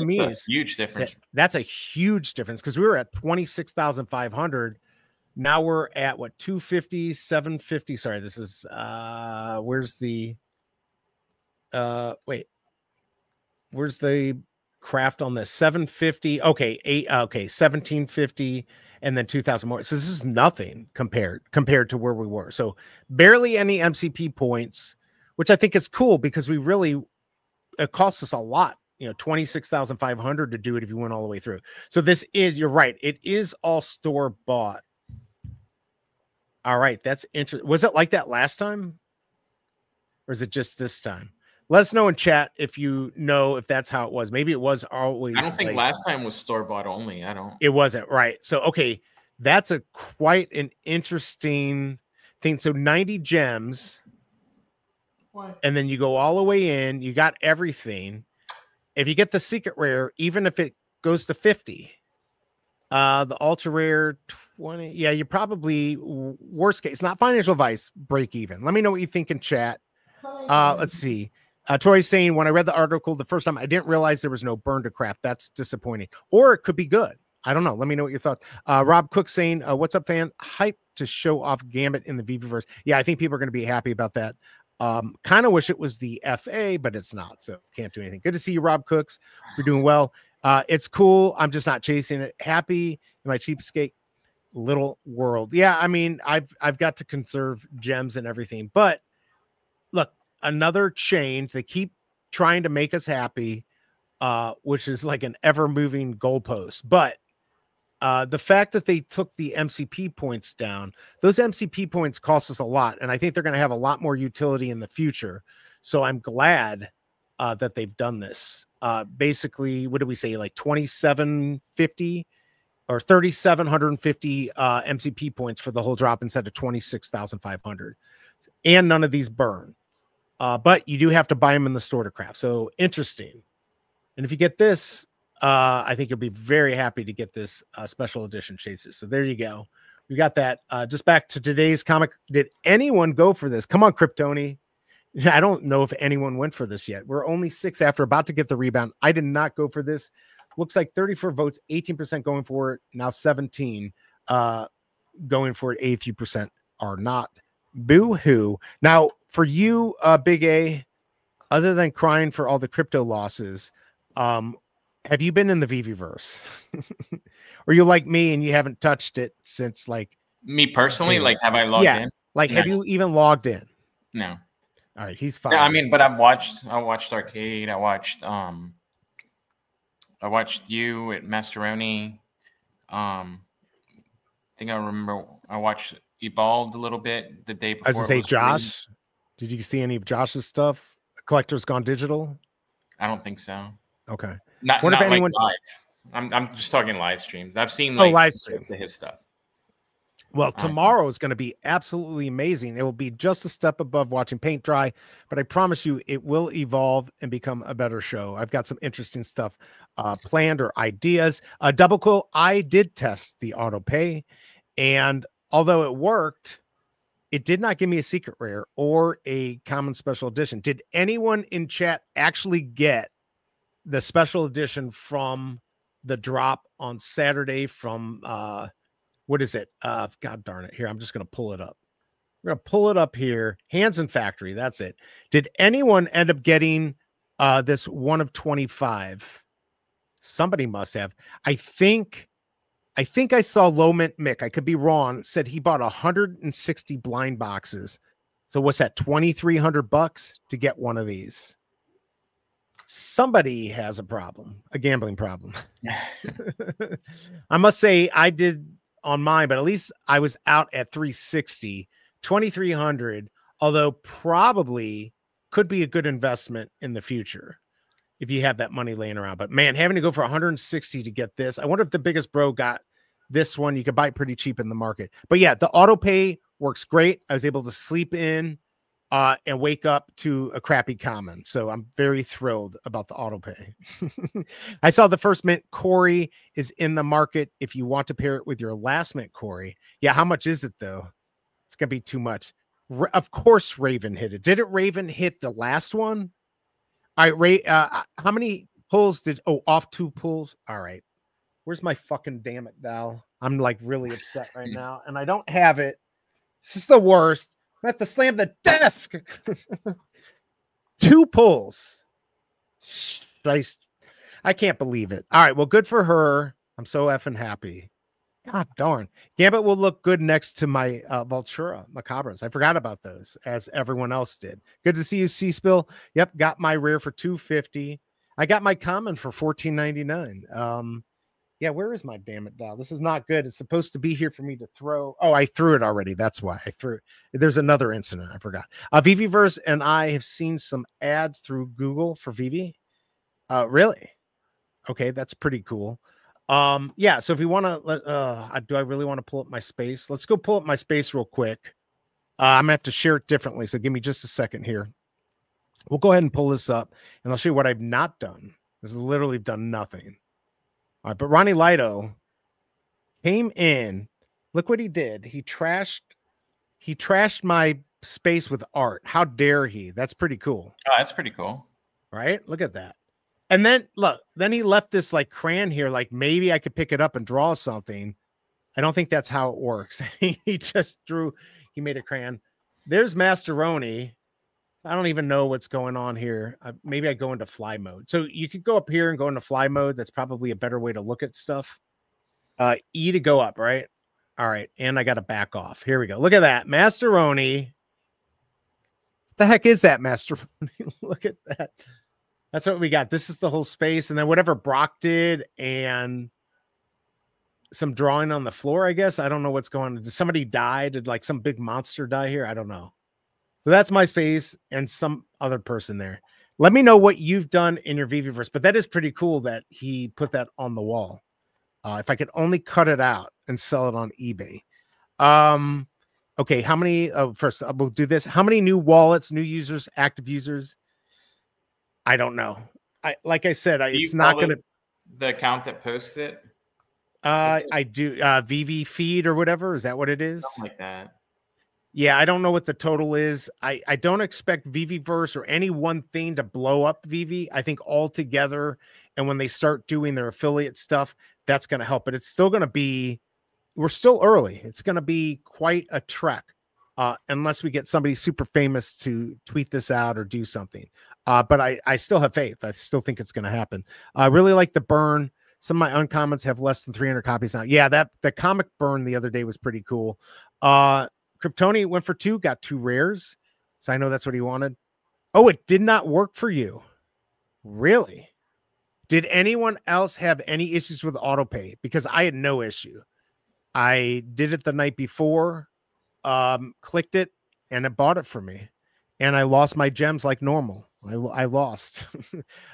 me is a huge difference. That's a huge difference because we were at 26,500. Now we're at what, 250, 750. Sorry, this is where's the where's the craft on this? 750. Okay, 1750 and then 2,000 more. So this is nothing compared to where we were. So barely any MCP points, which I think is cool because it costs us a lot, 26,500 to do it if you went all the way through. So this is, you're right, it is all store bought. All right, that's interesting. Was it like that last time? Or is it just this time? Let us know in chat if you know if that's how it was. Maybe it was always. I don't think last time was store bought only. It wasn't, right. So, okay, that's quite an interesting thing. So 90 gems. What? And then you go all the way in, you got everything. If you get the secret rare, even if it goes to 50, the ultra rare 20, yeah, you're probably, worst case, not financial advice, break even. Let me know what you think in chat. Let's see. Troy's saying, when I read the article the first time, I didn't realize there was no burn to craft. That's disappointing. Or it could be good. I don't know. Let me know what your thoughts. Rob Cook saying, what's up, fan? Hype to show off Gambit in the VeveVerse. Yeah, I think people are going to be happy about that. Kind of wish it was the FA, but it's not. So can't do anything. Good to see you, Rob Cooks. You're doing well. It's cool. I'm just not chasing it. Happy in my cheapskate little world. Yeah, I mean, I've got to conserve gems and everything. But look, another change. They keep trying to make us happy, which is like an ever-moving goalpost. But the fact that they took the MCP points down, those MCP points cost us a lot, and I think they're going to have a lot more utility in the future. So I'm glad that they've done this. Basically, what do we say, like 2750 or 3,750 MCP points for the whole drop instead of 26,500, and none of these burn. But you do have to buy them in the store to craft. So interesting. And if you get this, I think you'll be very happy to get this special edition chaser. So there you go. We got that. Just back to today's comic. Did anyone go for this? Come on, Kryptoni. I don't know if anyone went for this yet. We're only 6 after, about to get the rebound. I did not go for this. Looks like 34 votes, 18% going for it. Now 17 going for it. 83% are not. Boo-hoo. Now, for you, Big A, other than crying for all the crypto losses, have you been in the VeveVerse? Or you like me and you haven't touched it since, like, me personally? Like, have I logged in? Like, have you even logged in? No. All right, he's fine. Yeah, I mean, but I watched Arcade. I watched you at Mascheroni. I think I remember I watched Evolved a little bit the day before. As I say, Josh, did you see any of Josh's stuff? Collector's Gone Digital? I don't think so. Okay. Not if anyone like live. I'm just talking live streams. I've seen like live stream his stuff. Well, tomorrow is going to be absolutely amazing. It will be just a step above watching paint dry, but I promise you it will evolve and become a better show. I've got some interesting stuff planned or ideas. Double Quill, I did test the auto pay, and although it worked, it did not give me a secret rare or a common special edition. Did anyone in chat actually get the special edition from the drop on Saturday from what is it? God darn it. Here, I'm just going to pull it up. We're going to pull it up here. Hansen Factory. That's it. Did anyone end up getting this one of 25? Somebody must have. I think I saw Low Mint Mick. I could be wrong. Said he bought 160 blind boxes. So what's that? $2,300 to get one of these. Somebody has a problem, a gambling problem. I must say I did on mine, but at least I was out at 360, 2,300, although probably could be a good investment in the future if you have that money laying around. But man, having to go for 160 to get this, I wonder if the biggest bro got this one. You could buy it pretty cheap in the market. But yeah, the auto pay works great. I was able to sleep in and wake up to a crappy common. So I'm very thrilled about the auto pay. I saw the first mint Corey is in the market if you want to pair it with your last mint Corey. Yeah, how much is it though? It's going to be too much. Of course Raven hit it. Did it Raven hit the last one? All right, Ray, how many pulls did, off 2 pulls? All right. Where's my fucking damn it, Dal? I'm like really upset right now, and I don't have it. This is the worst. I have to slam the desk. 2 pulls. I can't believe it. All right, well, good for her. I'm so effing happy. God darn. Gambit will look good next to my Vultura Macabras. I forgot about those, as everyone else did. Good to see you, C-Spill. Yep, got my rare for $250. I got my common for $14.99. Yeah, where is my damn it dial? This is not good. It's supposed to be here for me to throw. Oh, I threw it already. That's why I threw it. There's another incident. I forgot. VeveVerse and I have seen some ads through Google for Veve. Really? Okay, that's pretty cool. Yeah, so if you want to do I really want to pull up my space? Let's go pull up my space real quick. I'm gonna have to share it differently, so give me just a second here. We'll go ahead and pull this up, and I'll show you what I've not done. This is literally done nothing. All right, but Ronnie Lido came in. Look what he did. He trashed my space with art. How dare he? That's pretty cool. Oh, that's pretty cool. Right? Look at that. And then look, then he left this like crayon here, like maybe I could pick it up and draw something. I don't think that's how it works. He just he made a crayon. There's Masteroni. I don't even know what's going on here. Maybe I go into fly mode. So you could go up here and go into fly mode. That's probably a better way to look at stuff. E to go up, right? All right. And I got to back off. Here we go. Look at that. Masteroni. What the heck is that, Masteroni? Look at that. That's what we got. This is the whole space. And then whatever Brock did and some drawing on the floor, I guess. I don't know what's going on. Did somebody die? Did like some big monster die here? I don't know. So that's my space and some other person there. Let me know what you've done in your VeveVerse, but that is pretty cool that he put that on the wall. If I could only cut it out and sell it on eBay. Okay, how many? First, we'll do this. How many new wallets, new users, active users? I don't know. Like I said, it's not going to. The account that posts it. I do. Veve feed or whatever. Is that what it is? Something like that. Yeah, I don't know what the total is. I don't expect VeveVerse or any one thing to blow up Veve. I think all together, and when they start doing their affiliate stuff, that's going to help. But it's still going to be, we're still early. It's going to be quite a trek unless we get somebody super famous to tweet this out or do something. But I still have faith. I still think it's going to happen. I really like the burn. Some of my uncommons have less than 300 copies now. Yeah, the comic burn the other day was pretty cool. Kryptoni went for 2, got 2 rares. So I know that's what he wanted. Oh, it did not work for you. Really? Did anyone else have any issues with autopay? Because I had no issue. I did it the night before, clicked it, and it bought it for me. And I lost my gems like normal. I lost.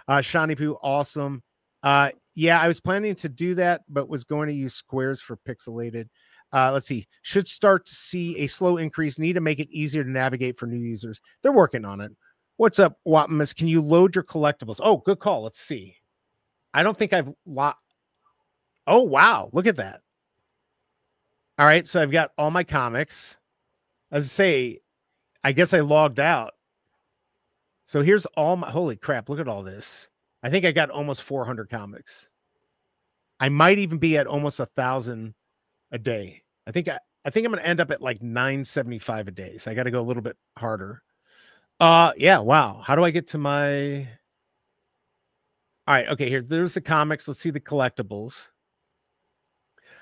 Shani Poo, awesome. Yeah, I was planning to do that, but was going to use squares for pixelated. Let's see. Should start to see a slow increase. Need to make it easier to navigate for new users. They're working on it. What's up, Wapmas? Can you load your collectibles? Oh, good call. Let's see. I don't think I've Oh, wow. Look at that. All right. So I've got all my comics. As I say, I guess I logged out. So here's all my, holy crap. Look at all this. I think I got almost 400 comics. I might even be at almost 1,000 a day. I think I'm going to end up at like 975 a day. So I got to go a little bit harder. Yeah, wow. How do I get to my... All right, okay, there's the comics. Let's see the collectibles.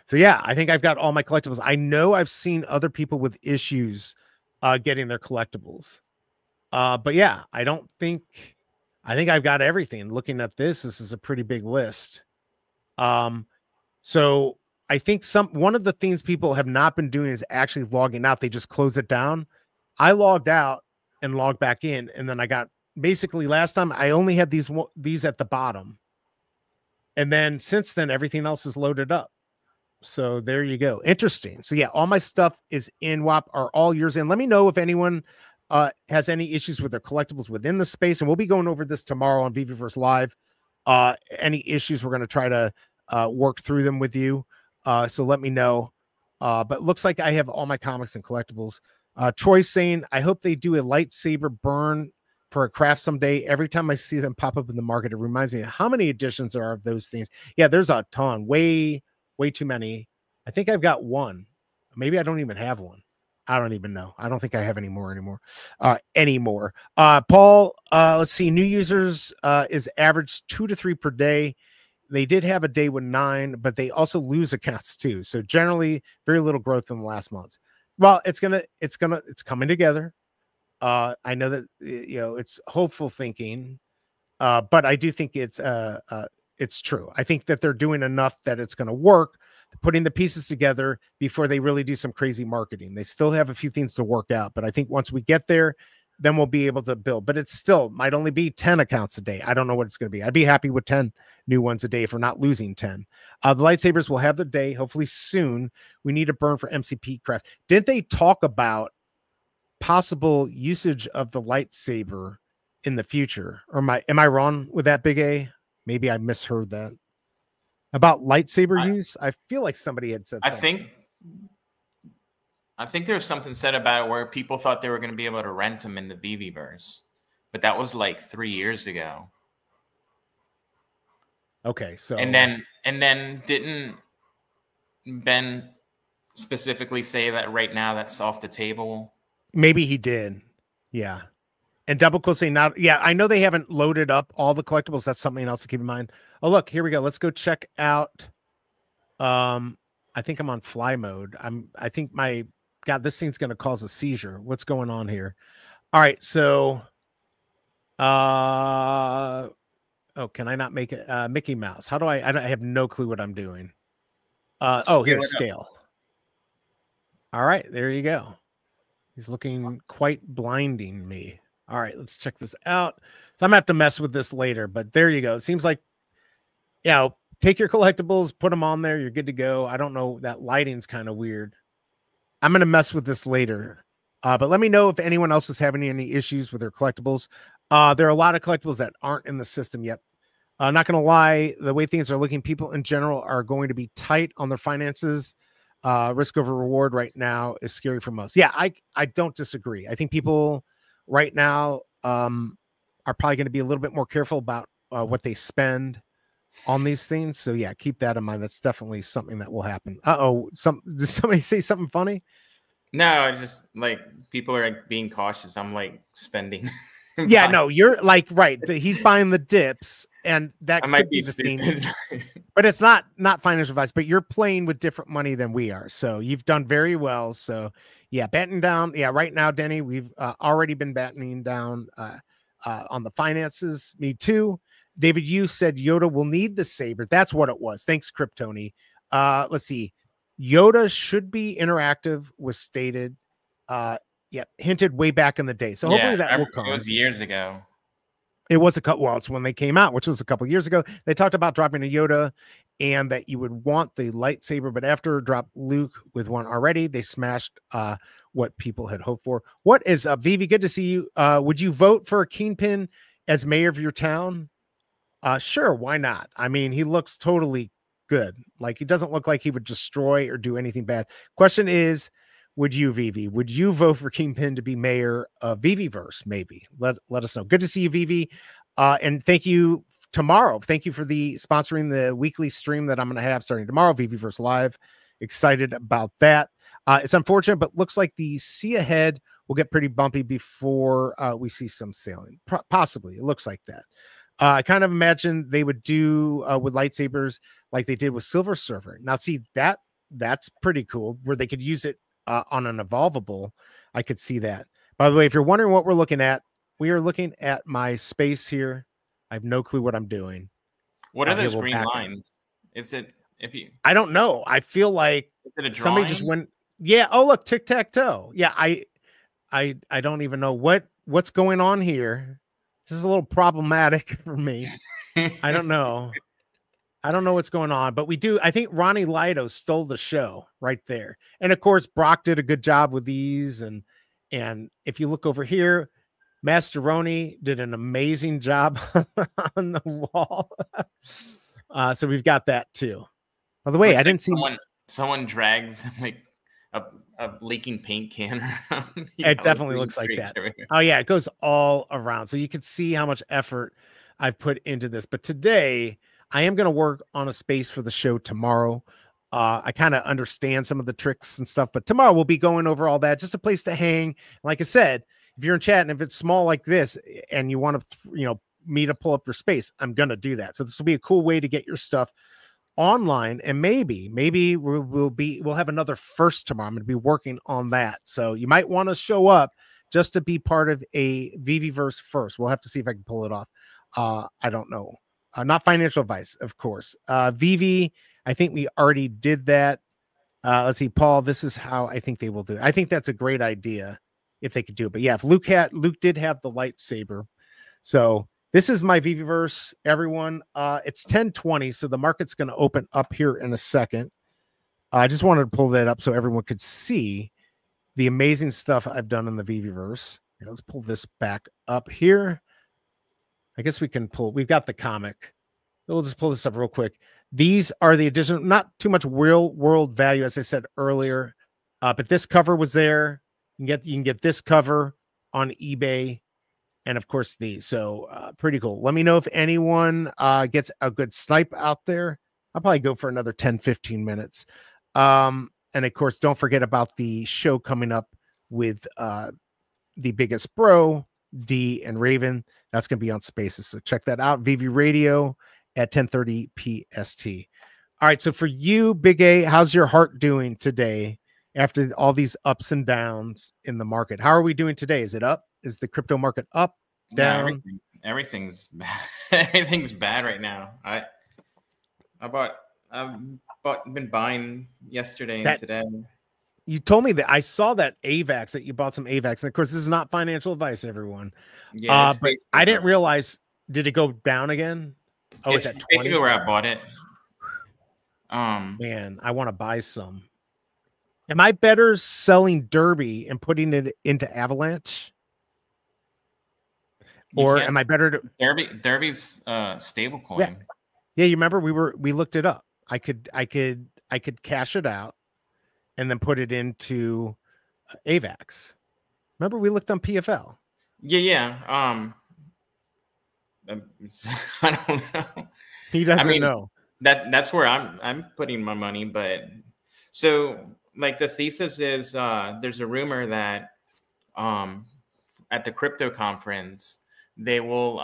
So yeah, I think I've got all my collectibles. I know I've seen other people with issues getting their collectibles. But yeah, I think I've got everything. Looking at this is a pretty big list. So I think one of the things people have not been doing is actually logging out. They just close it down. I logged out and logged back in, and then I got basically last time I only had these at the bottom, and then since then everything else is loaded up. So there you go. Interesting. So yeah, all my stuff is in WAP, are all yours in. Let me know if anyone has any issues with their collectibles within the space, and we'll be going over this tomorrow on VeveVerse Live. Any issues, we're going to try to work through them with you. So let me know. But looks like I have all my comics and collectibles. Troy's saying, I hope they do a lightsaber burn for a craft someday. Every time I see them pop up in the market, it reminds me of how many editions there are of those things. Yeah, there's a ton. Way too many. I think I've got one. Maybe I don't even have one. I don't even know. I don't think I have any more anymore. Paul, let's see. New users is average 2 to 3 per day. They did have a day with 9, but they also lose accounts too. So generally very little growth in the last months. Well, it's coming together. I know that, it's hopeful thinking, but I do think it's true. I think that they're doing enough that it's going to work, putting the pieces together before they really do some crazy marketing. They still have a few things to work out, but I think once we get there, then we'll be able to build. But it still might only be 10 accounts a day. I don't know what it's going to be. I'd be happy with 10 new ones a day if we're not losing 10. The lightsabers will have their day, hopefully soon. We need a burn for MCP craft. Didn't they talk about possible usage of the lightsaber in the future? Or am I wrong with that, Big A? Maybe I misheard that. About lightsaber use? I feel like somebody had said something. I think there was something said about it where people thought they were going to be able to rent them in the VeveVerse, but that was like 3 years ago. Okay, so and then didn't Ben specifically say that right now that's off the table? Maybe he did. Yeah. And Double Quote saying not. Yeah, I know they haven't loaded up all the collectibles. That's something else to keep in mind. Oh, look, here we go. Let's go check out. I think I'm on fly mode. I think God, this thing's going to cause a seizure. What's going on here? All right, so can I not make it Mickey Mouse? How do I have no clue what I'm doing. Here, scale. All right, there you go. He's looking quite blinding me. All right, let's check this out. So I'm gonna have to mess with this later, but there you go. It seems like, take your collectibles, put them on there. You're good to go. I don't know. That lighting's kind of weird. I'm going to mess with this later. But let me know if anyone else is having any issues with their collectibles. There are a lot of collectibles that aren't in the system yet. Not going to lie, the way things are looking, people in general are going to be tight on their finances. Risk over reward right now is scary for most. Yeah, I don't disagree. I think people right now are probably going to be a little bit more careful about what they spend on these things. So yeah, keep that in mind. That's definitely something that will happen. Did somebody say something funny? No, just like people are like being cautious. I'm like spending. Yeah, no, you're like, right. He's buying the dips, and that might be the thing. But it's not financial advice, but you're playing with different money than we are. So you've done very well. So yeah, batting down. Yeah, right now, Denny, we've already been battening down on the finances. Me too. David, you said Yoda will need the saber. That's what it was. Thanks, Kryptoni. Let's see. Yoda should be interactive, was stated. Hinted way back in the day. So hopefully that will come. It was years ago. It was it's when they came out, which was a couple years ago. They talked about dropping a Yoda and that you would want the lightsaber, but after drop Luke with one already, they smashed what people had hoped for. What is up, Vivi? Good to see you. Would you vote for a Kingpin as mayor of your town? Sure, why not? I mean, he looks totally good. Like, he doesn't look like he would destroy or do anything bad. Question is, would you, Vivi? Would you vote for Kingpin to be mayor of VeveVerse? Maybe. Let us know. Good to see you, Vivi. And thank you tomorrow. Thank you for sponsoring the weekly stream that I'm going to have starting tomorrow, VeveVerse Live. excited about that. It's unfortunate, but looks like the see ahead will get pretty bumpy before we see some sailing. Possibly, it looks like that. I kind of imagine they would do with lightsabers like they did with Silver Surfer. Now, see that's pretty cool, where they could use it on an evolvable. I could see that. By the way, if you're wondering what we're looking at, we are looking at my space here. I have no clue what I'm doing. What are those green lines? Is it I don't know. I feel like somebody just went. Yeah. Oh, look, tic-tac-toe. Yeah. I don't even know what's going on here. This is a little problematic for me. I don't know. I don't know what's going on, but we do. I think Ronnie Lido stole the show right there. And of course, Brock did a good job with these. And if you look over here, Mascheroni did an amazing job on the wall. So we've got that too. By the way, I didn't see someone dragged like a leaking paint can around. It definitely looks like that. Oh yeah, it goes all around. So you can see how much effort I've put into this. But today I am going to work on a space for the show tomorrow. I kind of understand some of the tricks and stuff, but tomorrow we'll be going over all that. Just a place to hang. Like I said, if you're in chat and if it's small like this and you want to, me to pull up your space, I'm going to do that. So this will be a cool way to get your stuff online, and maybe we'll have another first tomorrow. I'm going to be working on that. So you might want to show up just to be part of a VeveVerse first. We'll have to see if I can pull it off. I don't know. Not financial advice, of course. Veve, I think we already did that. Let's see, Paul, this is how I think they will do it. I think that's a great idea if they could do it. But yeah, if Luke did have the lightsaber. So this is my VeveVerse, everyone. It's 10:20, so the market's going to open up here in a second. I just wanted to pull that up so everyone could see the amazing stuff I've done in the VeveVerse. Here, let's pull this back up here. I guess we've got the comic. We'll just pull this up real quick. These are the additional, not too much real world value, as I said earlier, but this cover was there. You can get this cover on eBay. And of course these. So pretty cool. Let me know if anyone gets a good snipe out there. I'll probably go for another 10-15 minutes. And of course, don't forget about the show coming up with the biggest bro, D and Raven. That's going to be on Spaces. So check that out. Veve Radio at 10:30 PST. All right. So for you, Big A, how's your heart doing today after all these ups and downs in the market? How are we doing today? Is it up? Is the crypto market up, down? Yeah, everything's bad. Everything's bad right now. I've been buying yesterday and today. You told me that I saw that AVAX, that you bought some AVAX. And of course, this is not financial advice, everyone. Yeah, but I didn't realize, did it go down again? Oh, it's at 20? Basically where I bought it. Man, I want to buy some. Am I better selling Derby and putting it into Avalanche? Or am I better to Derby's stable coin? Yeah, you remember we looked it up. I could cash it out and then put it into AVAX. Remember we looked on PFL. Yeah. I don't know. He doesn't know. That's where I'm putting my money, but so like the thesis is there's a rumor that at the crypto conference they will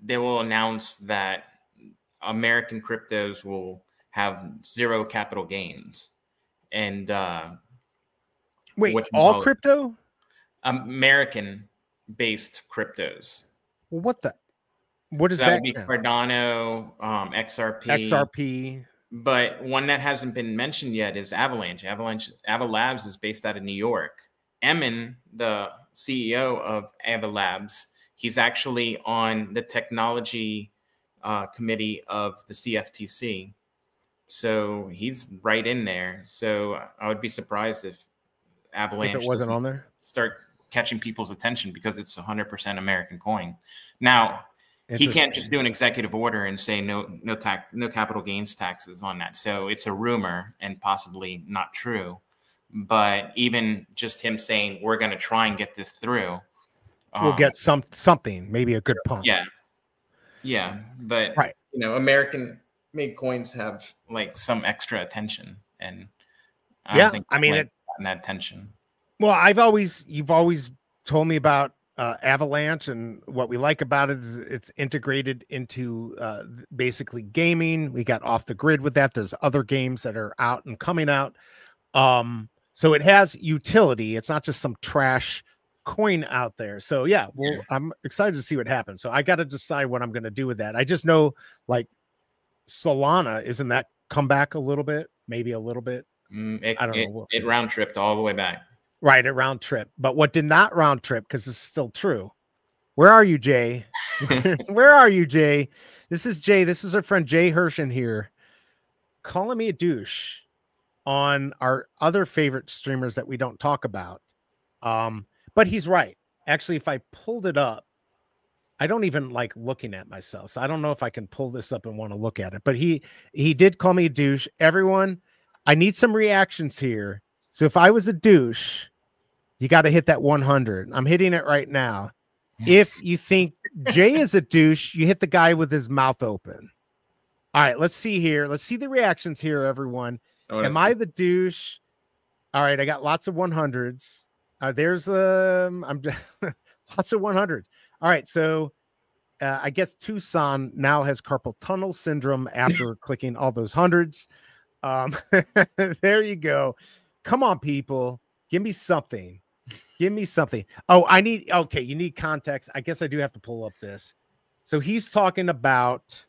announce that American cryptos will have zero capital gains. And wait, all crypto? American based cryptos. Well, what does that that would be? Cardano, XRP. But one that hasn't been mentioned yet is Avalanche. Avalabs is based out of New York. Emin, the CEO of Avalabs, he's actually on the technology committee of the CFTC. So he's right in there. So I would be surprised if Avalanche if it wasn't on there, start catching people's attention because it's 100% American coin. Now, he can't just do an executive order and say no capital gains taxes on that. So it's a rumor and possibly not true. But even just him saying we're going to try and get this through, we'll get something, maybe a good pump. Yeah. But American made coins have like some extra attention. and Yeah, think I mean, like gotten that attention. well, you've always told me about Avalanche, and what we like about it is it's integrated into basically gaming. We got Off the Grid with that. There's other games that are out and coming out. So it has utility. It's not just some trash coin out there. So yeah, well, I'm excited to see what happens. So I got to decide what I'm going to do with that. I just know, like, Solana, isn't that come back a little bit? Maybe a little bit. I don't know. We'll It round tripped all the way back. Right, it round trip. But what did not round trip, because it's still true. Where are you, Jay? Where are you, Jay? This is Jay. This is our friend Jay Hershen here, calling me a douche on our other favorite streamers that we don't talk about. But he's right. Actually, if I pulled it up, I don't even like looking at myself. So I don't know if I can pull this up and want to look at it. But he did call me a douche. Everyone, I need some reactions here. So if I was a douche, you got to hit that 100. I'm hitting it right now. If you think Jay is a douche, you hit the guy with his mouth open. All right, let's see here. Let's see the reactions here, everyone. Am I the douche? All right, I got lots of 100s. There's I'm lots of 100s. All right, so I guess Tucson now has carpal tunnel syndrome after clicking all those hundreds. There you go. Come on, people. Give me something. Give me something. Oh, okay, you need context. I guess I do have to pull up this. So he's talking about,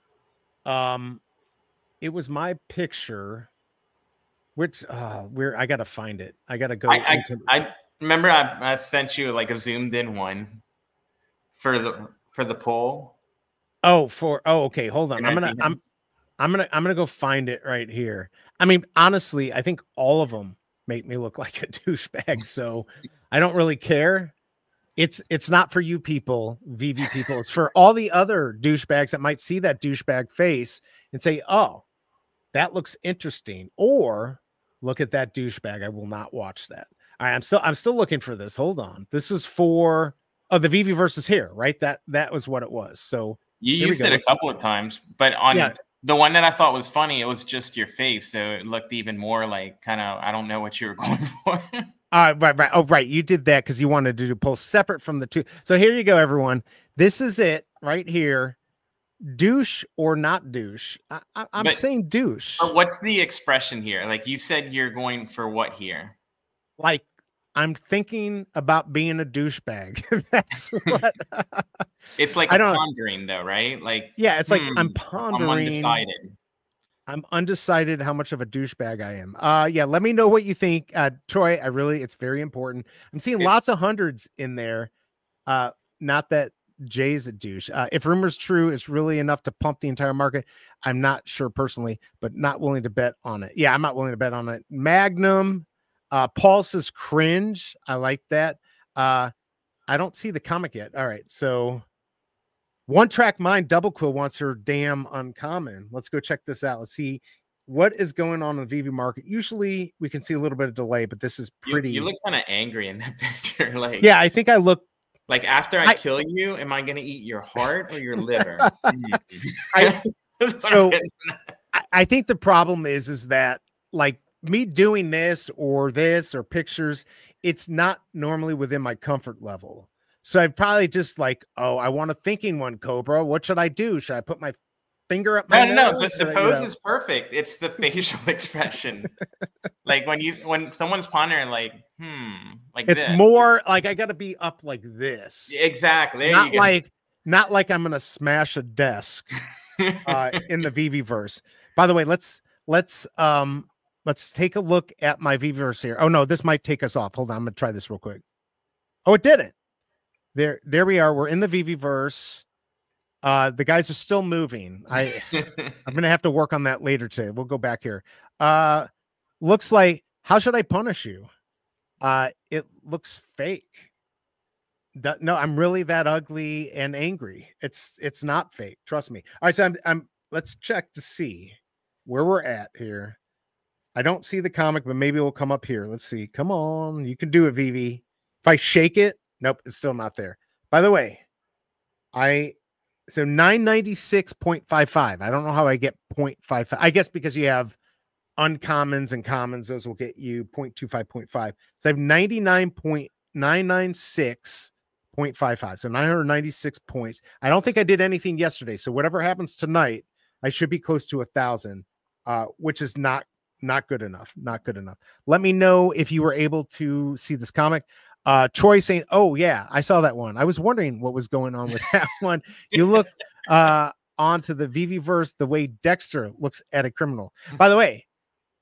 it was my picture, which, I got to find it. I got to go. I remember I sent you like a zoomed in one for the poll. Okay. Hold on. I'm gonna go find it right here. I mean, honestly, I think all of them make me look like a douchebag, so I don't really care. It's not for you people, VV people. It's for all the other douchebags that might see that douchebag face and say, "Oh, that looks interesting," or "Look at that douchebag. I will not watch that." All right, I'm still looking for this. Hold on. This was for the VeveVerse is here, right? That was what it was. So you used it a couple of times, but on the one that I thought was funny, it was just your face, so it looked even more like kind of, I don't know what you were going for. Right. Oh, right. You did that because you wanted to do pull separate from the two. So here you go, everyone. This is it right here. Douche or not douche? I'm saying douche. What's the expression here? Like you said, you're going for what here? Like, I'm thinking about being a douchebag. That's what. It's like pondering, though, right? Like, yeah, it's like I'm pondering. I'm undecided. I'm undecided how much of a douchebag I am. Yeah, let me know what you think, Troy. It's very important. I'm seeing lots of hundreds in there. Not that Jay's a douche. If rumor's true, it's really enough to pump the entire market. I'm not sure personally, but not willing to bet on it. Yeah, I'm not willing to bet on it. Magnum. Paul says cringe. I like that. I don't see the comic yet. All right. So One Track Mind Double Quill wants her damn uncommon. Let's go check this out. Let's see what is going on in the VV market. Usually we can see a little bit of delay, but this is pretty. You look kind of angry in that picture. Like, yeah, I think I look like after I kill you, am I going to eat your heart or your liver? I think the problem is that, like, me doing this or pictures, it's not normally within my comfort level. So I'd probably just like, oh, I want a thinking one, Cobra. What should I do? Should I put my finger up my nose? No, the pose is perfect. It's the facial expression. Like when someone's pondering, like, like it's this. More like I got to be up like this. Exactly. Not like I'm gonna smash a desk in the VeveVerse. By the way, let's take a look at my VeveVerse here. Oh no, this might take us off. Hold on, I'm gonna try this real quick. Oh, it didn't. There we are. We're in the VeveVerse. The guys are still moving. I'm gonna have to work on that later today. We'll go back here. Looks like, how should I punish you? It looks fake. No, I'm really that ugly and angry. It's not fake. Trust me. All right, so let's check to see where we're at here. I don't see the comic, but maybe it will come up here. Let's see. Come on. You can do it, Veve. If I shake it, nope, it's still not there. By the way, so 996.55. I don't know how I get 0.55. I guess because you have uncommons and commons, those will get you 0.25, 0.5. So I have 99.996.55. So 996 points. I don't think I did anything yesterday. So whatever happens tonight, I should be close to 1,000, which is not good enough. Not good enough. Let me know if you were able to see this comic. Troy saying, oh yeah, I saw that one. I was wondering what was going on with that one. You look onto the VeveVerse the way Dexter looks at a criminal. By the way,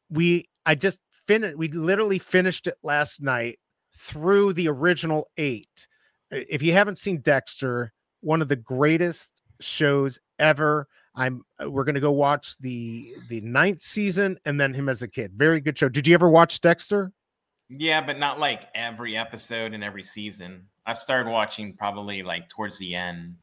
we literally finished it last night through the original 8. If you haven't seen Dexter, one of the greatest shows ever. We're gonna go watch the 9th season and then him as a kid. Very good show. Did you ever watch Dexter? Yeah, but not like every episode and every season. I started watching probably like towards the end.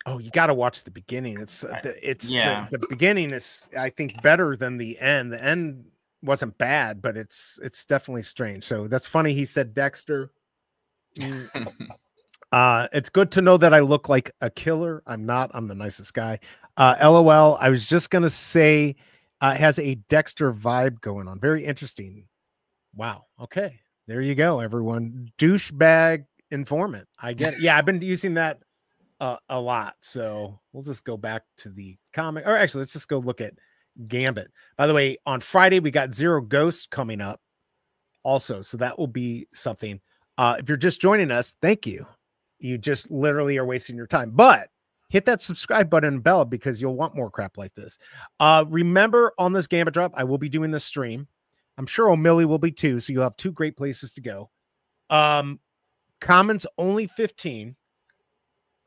Oh, you got to watch the beginning. The beginning is, I think, better than the end. The end wasn't bad, but it's definitely strange. So that's funny. He said Dexter. It's good to know that I look like a killer. I'm not. I'm the nicest guy. LOL. I was just gonna say, it has a Dexter vibe going on. Very interesting. Wow. Okay. There you go, everyone. Douchebag informant. I get it. Yeah, I've been using that a lot. So we'll just go back to the comic. Or actually, let's just go look at Gambit. By the way, on Friday, we got Zero Ghost coming up also. So that will be something. If you're just joining us, thank you. You just literally are wasting your time. But hit that subscribe button and bell because you'll want more crap like this. Remember, on this Gambit drop, I will be doing this stream. I'm sure O'Milly will be too. So you'll have 2 great places to go. Commons only 15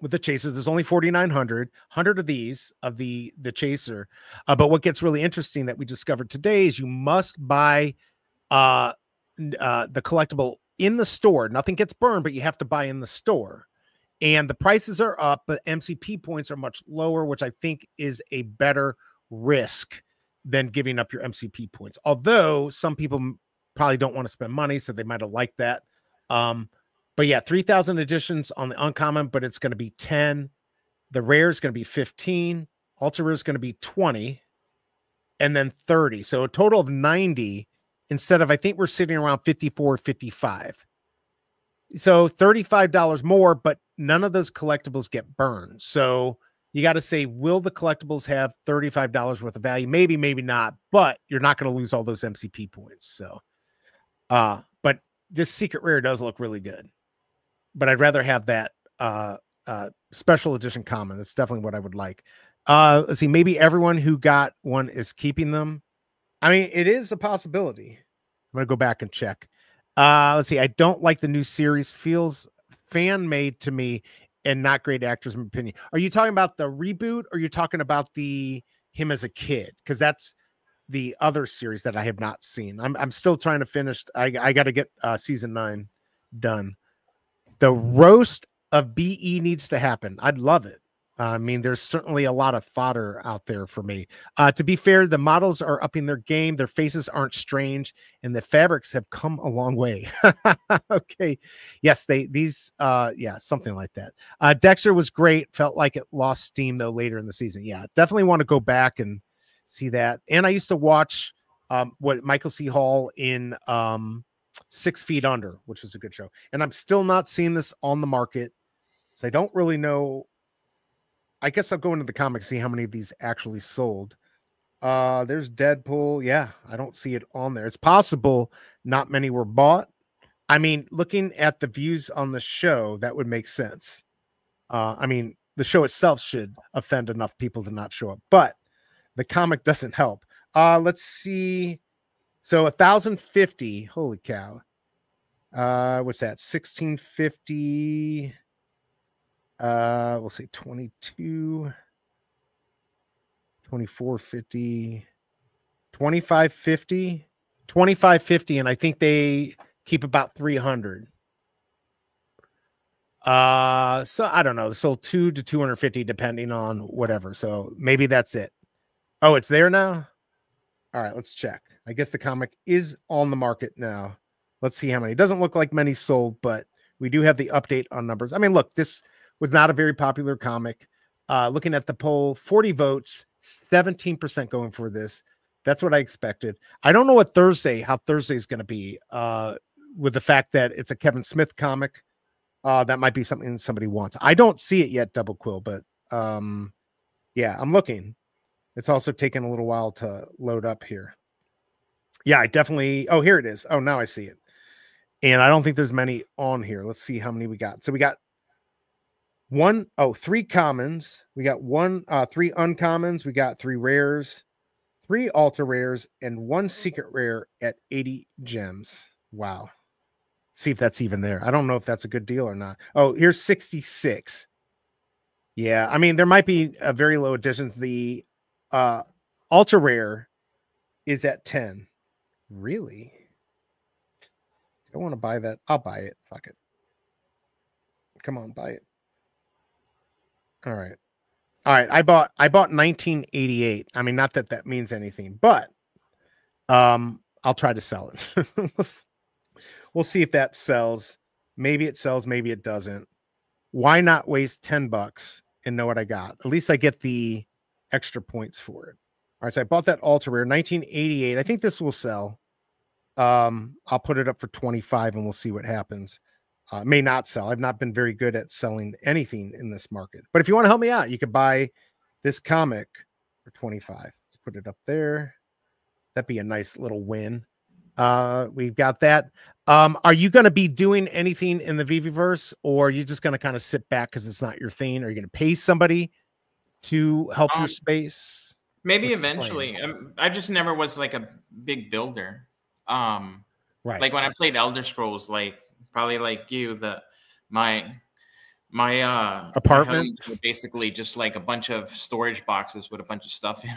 with the chasers. There's only 4,900, 100 of these of the chaser. But what gets really interesting that we discovered today is you must buy the collectible in the store. Nothing gets burned, but you have to buy in the store. And the prices are up, but MCP points are much lower, which I think is a better risk than giving up your MCP points. Although some people probably don't want to spend money, so they might have liked that. But yeah, 3,000 editions on the uncommon, but it's going to be 10. The rare is going to be 15. Ultra rare is going to be 20. And then 30. So a total of 90 instead of, I think we're sitting around 54, 55. So $35 more, but none of those collectibles get burned. So you got to say, will the collectibles have $35 worth of value? Maybe, maybe not, but you're not going to lose all those MCP points. So, but this secret rare does look really good, but I'd rather have that special edition common. That's definitely what I would like. Let's see. Maybe everyone who got one is keeping them. I mean, it is a possibility. I'm going to go back and check. Let's see. I don't like the new series. Feels fan made to me and not great actors, in my opinion. Are you talking about the reboot or are you talking about him as a kid? Because that's the other series that I have not seen. I'm still trying to finish. I got to get season 9 done. The roast of BE needs to happen. I'd love it. I mean, there's certainly a lot of fodder out there for me. To be fair, the models are upping their game. Their faces aren't strange, and the fabrics have come a long way. Okay. Yes, yeah, something like that. Dexter was great. Felt like it lost steam, though, later in the season. Yeah, definitely want to go back and see that. And I used to watch what Michael C. Hall in 6 Feet Under, which was a good show. And I'm still not seeing this on the market, so I don't really know. I guess I'll go into the comics, see how many of these actually sold. There's Deadpool. Yeah, I don't see it on there. It's possible not many were bought. I mean, looking at the views on the show, that would make sense. I mean, the show itself should offend enough people to not show up, but the comic doesn't help. Let's see. So 1,050. Holy cow. What's that? 1,650. We'll say 22, 2450, 2550, 2550, and I think they keep about 300. So I don't know. So 2 to 250 depending on whatever. So maybe that's it. Oh, it's there now. All right, let's check. I guess the comic is on the market now. Let's see how many. It doesn't look like many sold, but we do have the update on numbers. I mean, look, this was not a very popular comic. Looking at the poll, 40 votes, 17% going for this. That's what I expected. I don't know what how Thursday's going to be with the fact that it's a Kevin Smith comic. That might be something somebody wants. I don't see it yet, Double Quill, but yeah, I'm looking. It's also taken a little while to load up here. Yeah, I definitely. Oh, here it is. Oh, now I see it. And I don't think there's many on here. Let's see how many we got. So we got three commons. We got three uncommons. We got 3 rares, 3 ultra rares, and 1 secret rare at 80 gems. Wow. See if that's even there. I don't know if that's a good deal or not. Oh, here's 66. Yeah, I mean, there might be a very low editions. The ultra rare is at 10. Really? I want to buy that. I'll buy it. Fuck it. Come on, buy it. All right. I bought 1988. I mean, not that that means anything, but I'll try to sell it. We'll see if that sells. Maybe it sells, maybe it doesn't. Why not waste $10 and know what I got? At least I get the extra points for it. All right, so I bought that ultra rare 1988. I think this will sell. I'll put it up for 25 and we'll see what happens. May not sell. I've not been very good at selling anything in this market. But if you want to help me out, you could buy this comic for 25. Let's put it up there. That'd be a nice little win. We've got that. Are you going to be doing anything in the VeveVerse, or are you just going to kind of sit back because it's not your thing? Are you going to pay somebody to help your space? Maybe eventually. I just never was like a big builder. Right. Like when I played Elder Scrolls, like probably like you, my apartment my basically just like a bunch of storage boxes with a bunch of stuff in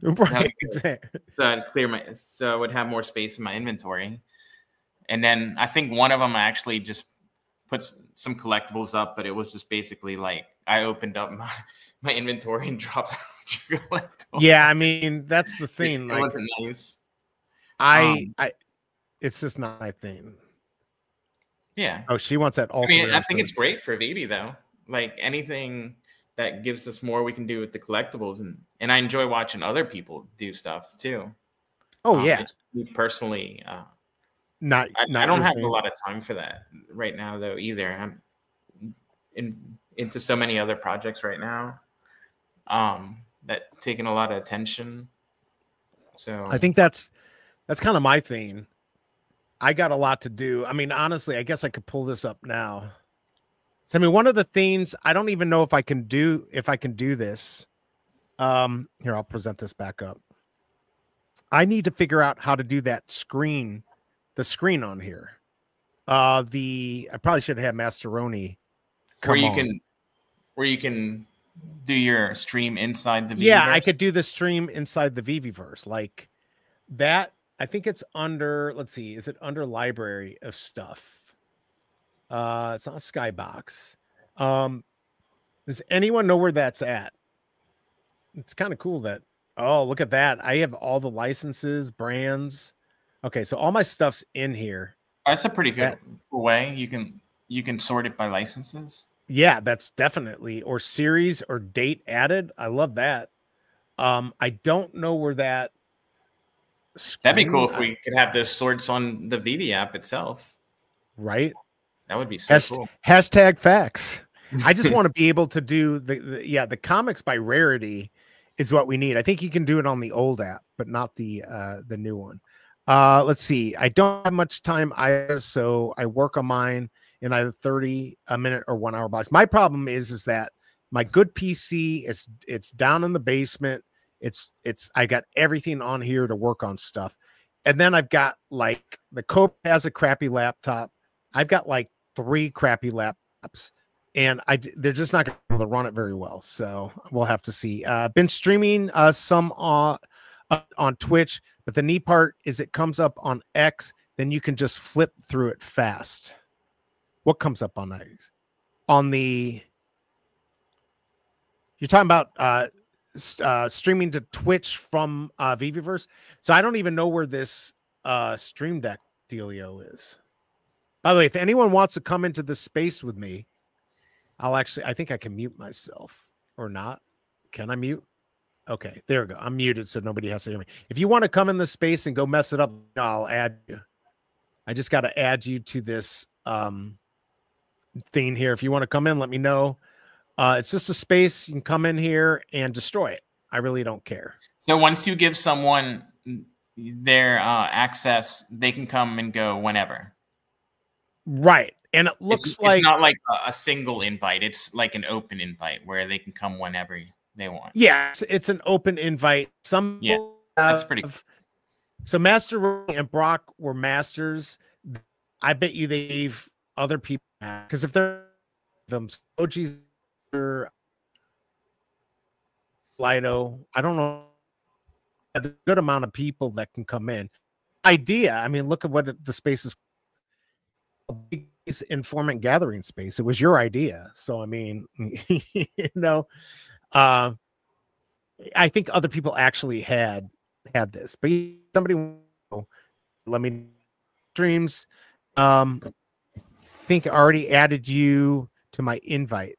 them. Right. So I would have more space in my inventory. And then I think one of them I actually just put some collectibles up, but it was just basically like I opened up my inventory and dropped collectibles. Yeah, I mean that's the thing. It wasn't nice. It's just not my thing. Yeah. Oh, she wants that. I mean, I think it's great for Veve though. Like anything that gives us more, we can do with the collectibles, and I enjoy watching other people do stuff too. Oh yeah. Me personally, I don't have a lot of time for that right now though either. I'm into so many other projects right now that taking a lot of attention. So I think that's kind of my thing. I got a lot to do. I mean, honestly, I guess I could pull this up now. So, I mean, one of the things I don't even know if I can do this. Here, I'll present this back up. I need to figure out how to do that screen, the screen on here. I probably should have Masteroni. Where you can do your stream inside the VeveVerse? Yeah, I could do the stream inside the VeveVerse like that. I think it's under, let's see, is it under library of stuff? It's not Skybox. Does anyone know where that's at? It's kind of cool that, oh, look at that. I have all the licenses, brands. Okay, so all my stuff's in here. That's a pretty good way. You can sort it by licenses. Yeah, that's definitely, or series or date added. I love that. I don't know where that. That'd be cool if we could have those sorts on the Veve app itself. Right? That would be so cool. Hashtag facts. I just want to be able to do the comics by rarity is what we need. I think you can do it on the old app, but not the new one. Let's see. I don't have much time either, so I work on mine in either 30 a minute or 1 hour blocks. My problem is that my good PC it's down in the basement. I got everything on here to work on stuff. And then I've got like the Cope has a crappy laptop. I've got like 3 crappy laptops and they're just not going to be able to run it very well. So we'll have to see. Been streaming some on Twitch, but the neat part is it comes up on X. Then you can just flip through it fast. What comes up on X? You're talking about, streaming to Twitch from VeveVerse. So I don't even know where this Stream Deck dealio is. By the way, if anyone wants to come into this space with me, I think I can mute myself or not. Can I mute? Okay, there we go. I'm muted so nobody has to hear me. If you want to come in this space and go mess it up, I'll add you. I just got to add you to this thing here. If you want to come in, let me know. It's just a space. You can come in here and destroy it. I really don't care. So once you give someone their access, they can come and go whenever. Right. And it looks it's like not like a single invite. It's like an open invite where they can come whenever they want. Yeah, it's an open invite. Some that's pretty cool. So Master and Brock were masters. I bet you they gave other people, because if they're them OGs or Lido, I don't know, a good amount of people that can come in. Idea. I mean, look at what the space is. A big informant gathering space. It was your idea. So I mean, you know, I think other people actually had this, but somebody let me streams. I think I already added you to my invite.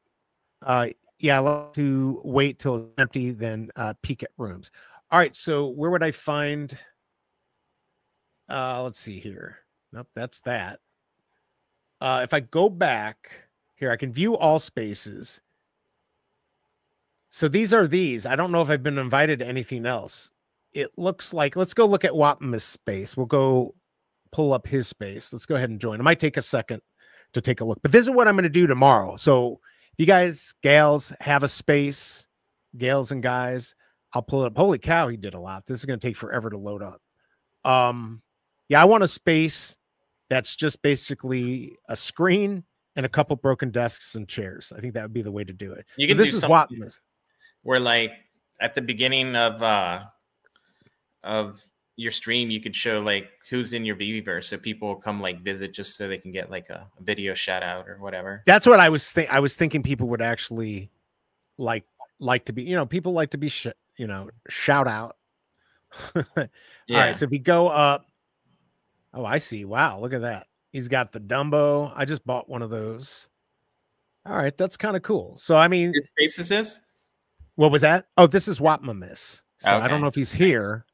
Yeah, I love to wait till it's empty, then peek at rooms. All right, so where would I find? Let's see here. Nope, that's that. If I go back here, I can view all spaces. So these are these. I don't know if I've been invited to anything else. It looks like, let's go look at Wapma's space. We'll go pull up his space. Let's go ahead and join. It might take a second to take a look, but this is what I'm going to do tomorrow. So if you guys, gals, have a space, gals and guys, I'll pull it up. Holy cow, he did a lot. This is going to take forever to load up. Yeah, I want a space that's just basically a screen and a couple broken desks and chairs. I think that would be the way to do it. You so can this do is what where, like, at the beginning of your stream, you could show like who's in your VeveVerse, so people will come like visit just so they can get like a video shout out or whatever. That's what I was thinking people would actually like to be, you know, people like to be shout out. Yeah. All right, so if you go up, oh, I see. Wow, look at that. He's got the Dumbo. I just bought one of those. All right, that's kind of cool. So I mean, his spaces is? What was that? Oh, this is Wapmamis. So okay. I don't know if he's here.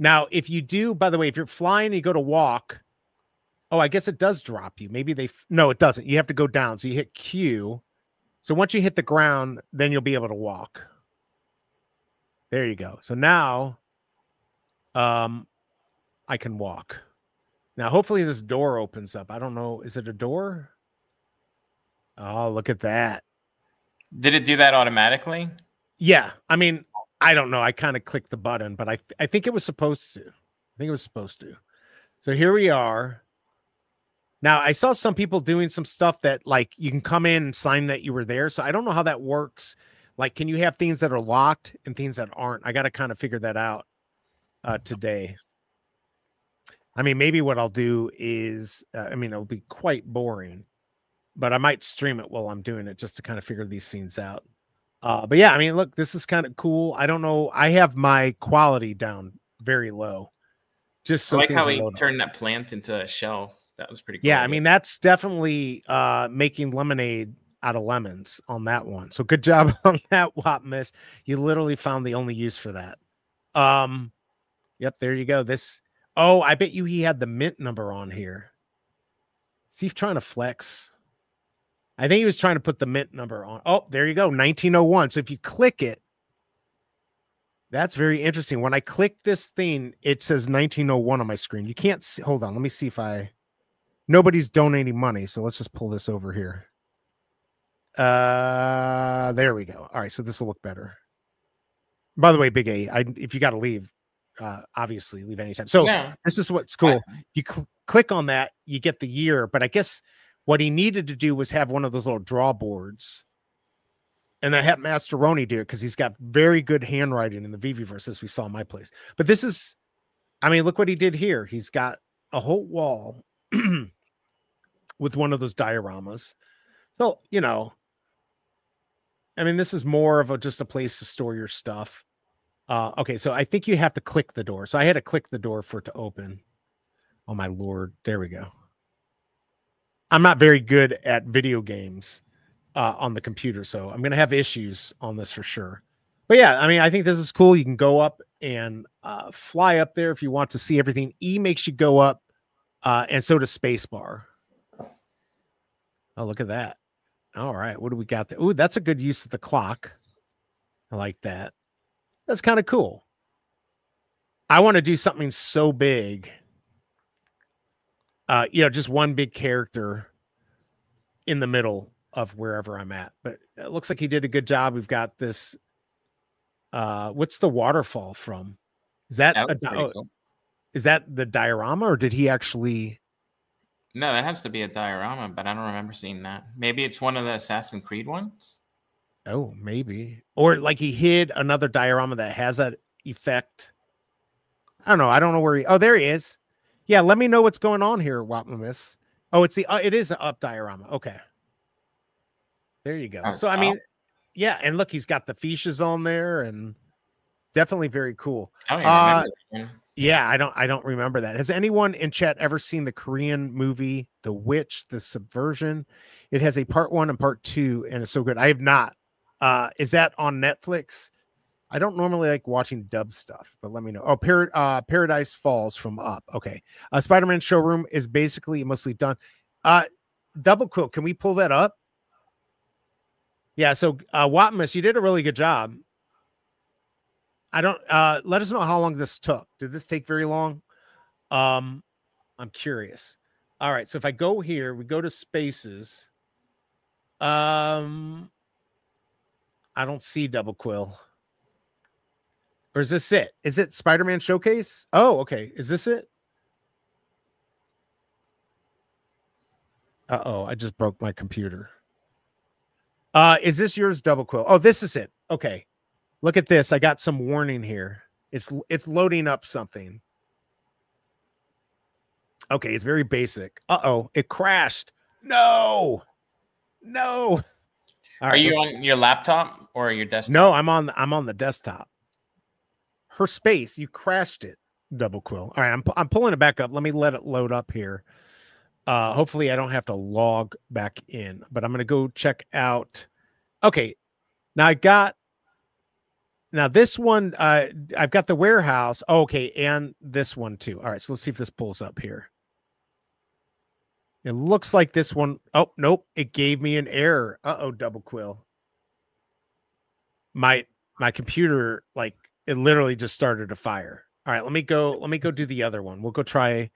Now, if you do, by the way, if you're flying and you go to walk, oh, I guess it does drop you. Maybe no, it doesn't. You have to go down. So you hit Q. So once you hit the ground, then you'll be able to walk. There you go. So now I can walk. Now, hopefully this door opens up. I don't know. Is it a door? Oh, look at that. Did it do that automatically? Yeah. I mean, I don't know. I kind of clicked the button, but I think it was supposed to. I think it was supposed to. So here we are. Now, I saw some people doing some stuff that, like, you can come in and sign that you were there. So I don't know how that works. Like, can you have things that are locked and things that aren't? I got to kind of figure that out today. I mean, maybe what I'll do is, I mean, it'll be quite boring, but I might stream it while I'm doing it just to kind of figure these scenes out. But yeah, I mean, look, this is kind of cool. I don't know. I have my quality down very low. Just so I like how he turned that plant into a shelf. That was pretty cool. Yeah, I mean, that's definitely making lemonade out of lemons on that one. So good job on that, Wapmas. You literally found the only use for that. Yep, there you go. Oh, I bet you he had the mint number on here. See if trying to flex. I think he was trying to put the mint number on. Oh, there you go, 1901. So if you click it, that's very interesting. When I click this thing, it says 1901 on my screen. You can't see. Hold on, let me see if nobody's donating money, so let's just pull this over here. There we go. All right, so this will look better. By the way, BigA, if you got to leave, obviously leave anytime. So yeah. This is what's cool. You click on that, you get the year, but I guess what he needed to do was have one of those little draw boards. And I had Masteroni do it because he's got very good handwriting in the VeveVerse, as we saw in my place. But this is, I mean, look what he did here. He's got a whole wall with one of those dioramas. So, you know, I mean, this is more of just a place to store your stuff. Okay, so I think you have to click the door. So I had to click the door for it to open. Oh, my Lord. There we go. I'm not very good at video games on the computer, so I'm going to have issues on this for sure. But yeah, I mean, I think this is cool. You can go up and fly up there if you want to see everything. E makes you go up, and so does spacebar. Oh, look at that. All right, what do we got there? Ooh, that's a good use of the clock. I like that. That's kind of cool. I want to do something so big. Just one big character in the middle of wherever I'm at. But it looks like he did a good job. We've got this. What's the waterfall from? Is that Cool. Is that the diorama, or did he actually? No, that has to be a diorama, but I don't remember seeing that. Maybe it's one of the Assassin's Creed ones. Oh, maybe. Or like he hid another diorama that has that effect. I don't know. I don't know where he. Oh, there he is. Yeah, let me know what's going on here, Wapmamis. Oh, it is an up diorama. Okay. There you go. So, I mean, yeah, and look, he's got the fishes on there, and definitely very cool. I don't even remember that. Yeah, I don't remember that. Has anyone in chat ever seen the Korean movie The Witch, The Subversion? It has a part 1 and part 2, and it's so good. I have not. Is that on Netflix? I don't normally like watching dub stuff, but let me know. Oh, Paradise Falls from Up. Okay. Spider-Man Showroom is basically mostly done. Double Quilt, can we pull that up? Yeah, so Watmus, you did a really good job. I don't let us know how long this took. Did this take very long? I'm curious. All right, so if I go here, we go to spaces. I don't see Double Quill. Or is this it? Is it Spider-Man Showcase? Oh, okay. Is this it? Uh-oh, I just broke my computer. Is this yours, Double Quill? Oh, this is it. Okay. Look at this. I got some warning here. It's loading up something. Okay, it's very basic. Uh-oh, it crashed. No. All Are you on your laptop or your desktop? No, I'm on the desktop. Her space, you crashed it, Double Quill. All right, I'm pulling it back up. Let me let it load up here. Hopefully I don't have to log back in, but I'm going to go check out. Okay. Now this one, I've got the warehouse. Oh, okay. And this one too. All right. So let's see if this pulls up here. It looks like this one. Oh, nope. It gave me an error. Uh-oh, Double Quill. My computer, like, it literally just started a fire. All right, let me go do the other one. We'll try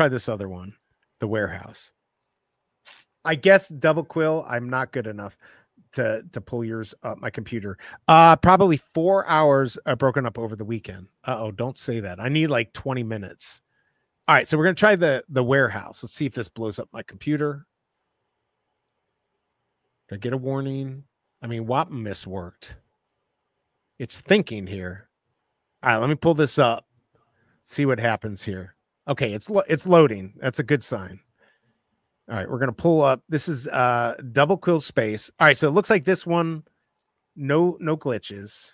this other one, the warehouse. I guess Double Quill, I'm not good enough to pull yours up my computer. Probably 4 hours are broken up over the weekend. Uh-oh, don't say that. I need like 20 minutes. All right, so we're gonna try the warehouse. Let's see if this blows up my computer. Did I get a warning? I mean, Wapmis worked. It's thinking here. All right, let me pull this up. See what happens here. Okay, it's loading. That's a good sign. All right, we're gonna pull up. This is Double Quill space. All right, so it looks like this one, no glitches.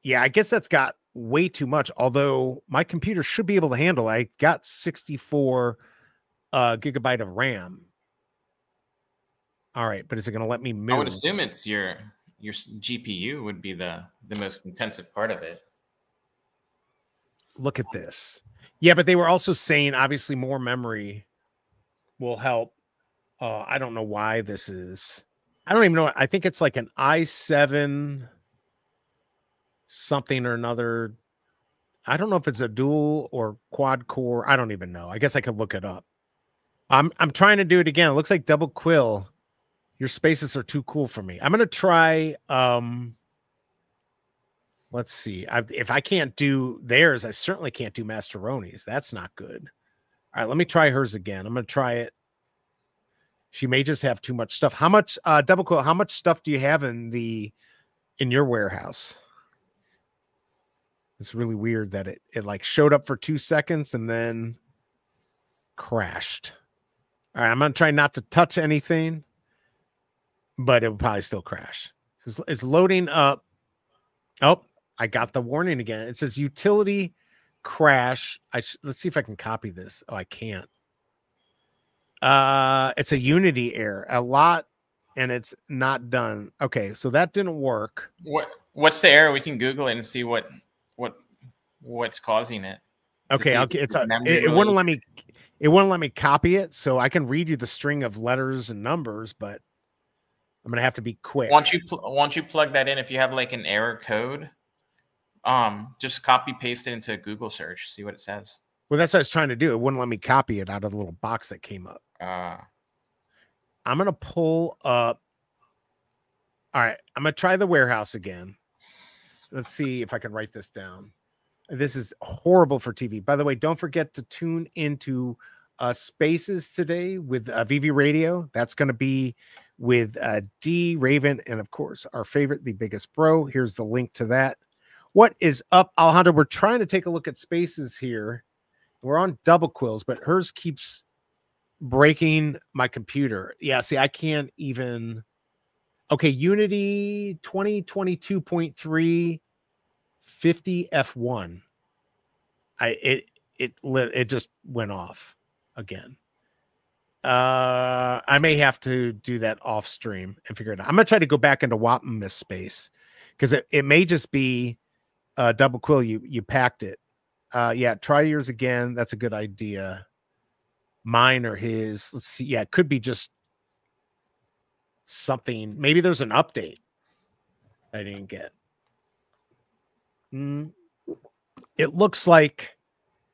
Yeah, I guess that's got way too much. Although my computer should be able to handle. I got 64 gigabyte of RAM. All right, but is it gonna let me move? I would assume it's your GPU would be the most intensive part of it. Look at this. Yeah, but they were also saying obviously more memory will help. I don't know why this is. I don't even know. I think it's like an i7 something or another. I don't know if it's a dual or quad core. I don't even know. I guess I could look it up. I'm trying to do it again. It looks like Double Quill. Your spaces are too cool for me. I'm going to try. Let's see. If I can't do theirs, I certainly can't do Masteroni's. That's not good. All right, let me try hers again. I'm going to try it. She may just have too much stuff. How much, Double Quill, how much stuff do you have in your warehouse? It's really weird that it like showed up for 2 seconds and then crashed. All right, I'm going to try not to touch anything, but it will probably still crash. So it's loading up. Oh, I got the warning again. It says utility crash. Let's see if I can copy this. Oh, I can't. It's a Unity error. A lot, and it's not done. Okay, so that didn't work. What's the error? We can Google it and see what's causing it. Okay, it wouldn't let me. It wouldn't let me copy it, so I can read you the string of letters and numbers, but I'm gonna have to be quick. Once you plug that in, if you have like an error code, just copy paste it into a Google search, see what it says. Well, that's what I was trying to do. It wouldn't let me copy it out of the little box that came up. I'm gonna pull up. All right, I'm gonna try the warehouse again. Let's see if I can write this down. This is horrible for TV. By the way, don't forget to tune into Spaces today with Veve Radio. That's going to be with D, Raven, and of course, our favorite, the biggest bro. Here's the link to that. What is up, Alejandro? We're trying to take a look at Spaces here. We're on double quills, but hers keeps breaking my computer. Yeah, see, I can't even. Okay, Unity 2022.3 50 F1. It just went off again. I may have to do that off stream and figure it out. I'm gonna try to go back into Wapmiss space because it may just be double quill. You packed it. Yeah, try yours again. That's a good idea. Mine or his. Let's see. Yeah, it could be just something. Maybe there's an update I didn't get. It looks like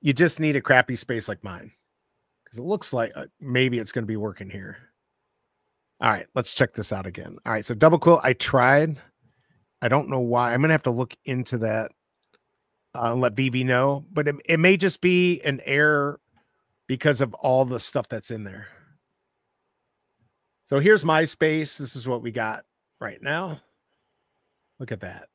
you just need a crappy space like mine because it looks like maybe it's going to be working here. All right, let's check this out again. All right, so double quill, I tried. I don't know why. I'm going to have to look into that and let Veve know, but it may just be an error because of all the stuff that's in there. So here's my space. This is what we got right now. Look at that.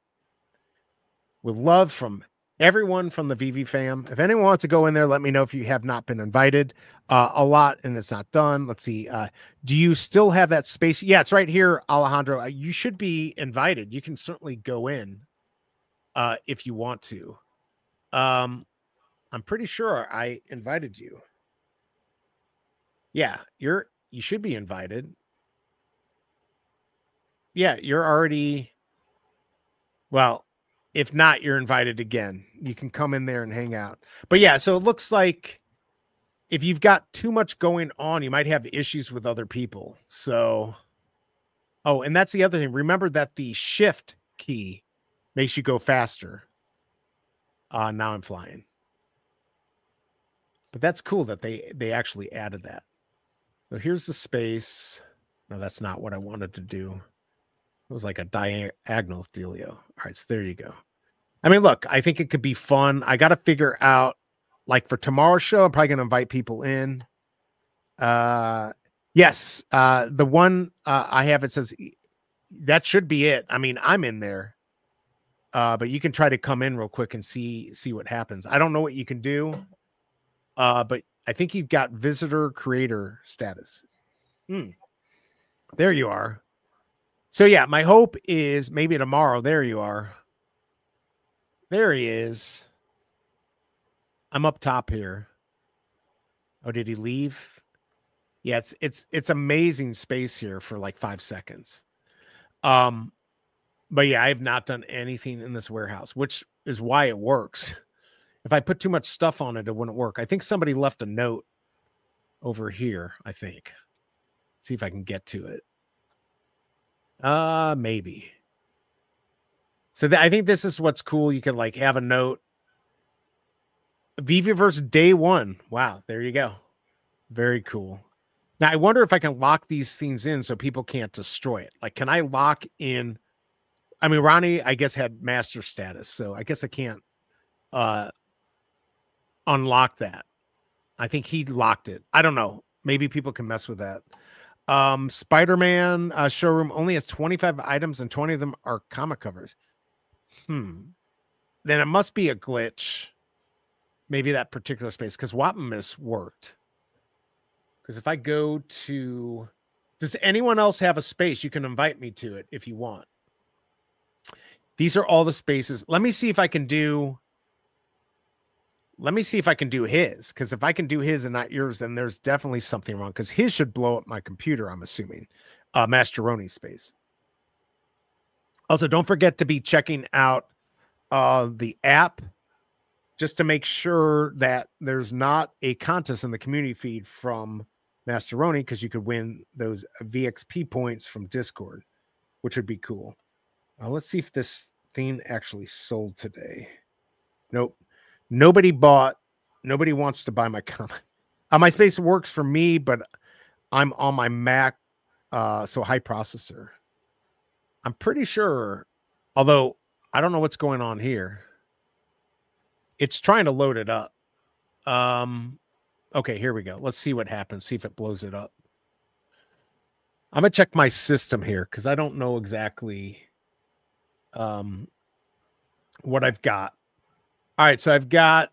With love from everyone from the Veve fam. If anyone wants to go in there, let me know if you have not been invited. A lot, and it's not done. Let's see. Do you still have that space? Yeah, it's right here, Alejandro. You should be invited. You can certainly go in if you want to. I'm pretty sure I invited you. Yeah, you should be invited. Yeah, you're already. Well, if not, you're invited again. You can come in there and hang out. But yeah, so it looks like if you've got too much going on, you might have issues with other people. So, oh, and that's the other thing. Remember that the shift key makes you go faster. Now I'm flying. But that's cool that they actually added that. So here's the space. No, that's not what I wanted to do. It was like a diagonal dealio. All right, so there you go. I mean, look, I think it could be fun. I got to figure out, like for tomorrow's show, I'm probably going to invite people in. Yes, the one I have, it says that should be it. I mean, I'm in there, but you can try to come in real quick and see what happens. I don't know what you can do, but I think you've got visitor creator status. There you are. So yeah, my hope is maybe tomorrow. There you are. There he is. I'm up top here. Oh, did he leave? Yeah, it's amazing space here for like 5 seconds. But yeah, I have not done anything in this warehouse, which is why it works. If I put too much stuff on it, it wouldn't work. I think somebody left a note over here, I think. Let's see if I can get to it. Maybe. So I think this is what's cool. You can like have a note. VeveVerse day 1. Wow, there you go. Very cool. Now I wonder if I can lock these things in so people can't destroy it. Like, can I lock in? I mean, Ronnie, I guess, had master status, so I guess I can't unlock that. I think he locked it. I don't know. Maybe people can mess with that. Spider-Man showroom only has 25 items and 20 of them are comic covers. Then it must be a glitch. Maybe that particular space, because Wapmiss worked. Because if I go to, does anyone else have a space? You can invite me to it if you want. These are all the spaces. Let me see if I can do. Let me see if I can do his, because if I can do his and not yours, then there's definitely something wrong, because his should blow up my computer, I'm assuming. Masteroni space. Also, don't forget to be checking out the app just to make sure that there's not a contest in the community feed from Masteroni, because you could win those VXP points from Discord, which would be cool. Let's see if this thing actually sold today. Nope. Nobody bought. Nobody wants to buy my comic. My space works for me, but I'm on my Mac, so high processor. I'm pretty sure, although I don't know what's going on here. It's trying to load it up. Okay, here we go. Let's see what happens. See if it blows it up. I'm gonna check my system here because I don't know exactly what I've got. All right, so I've got,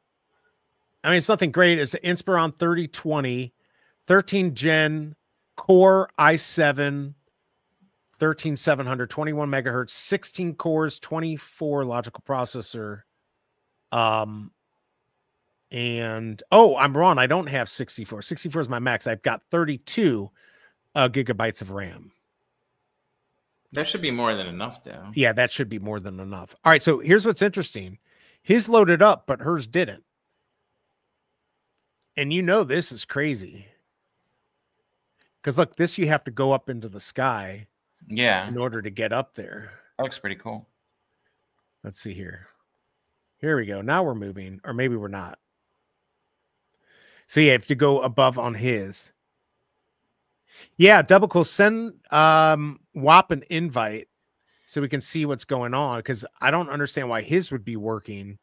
I mean, it's nothing great. It's an Inspiron 3020, 13 Gen Core i7, 13700, 21 megahertz, 16 cores, 24 logical processor. And oh, I'm wrong. I don't have 64. 64 is my max. I've got 32 gigabytes of RAM. That should be more than enough, though. Yeah, that should be more than enough. All right, so here's what's interesting. His loaded up, but hers didn't. And you know this is crazy. Because look, this you have to go up into the sky. Yeah. In order to get up there. That looks pretty cool. Let's see here. Here we go. Now we're moving, or maybe we're not. So yeah, you have to go above on his. Yeah, Double Cool, send WAP an invite so we can see what's going on, because I don't understand why his would be working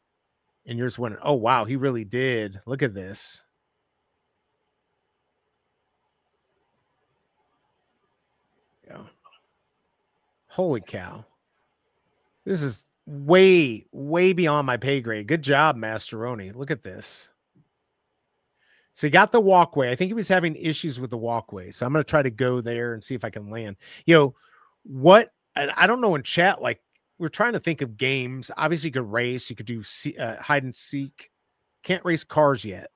and yours wouldn't. Oh wow, he really did. Look at this. Yeah. Holy cow. This is way, way beyond my pay grade. Good job, Masteroni. Look at this. So he got the walkway. I think he was having issues with the walkway. So I'm going to try to go there and see if I can land. You know, what, I don't know in chat, like we're trying to think of games. Obviously you could race. You could do hide and seek. Can't race cars yet.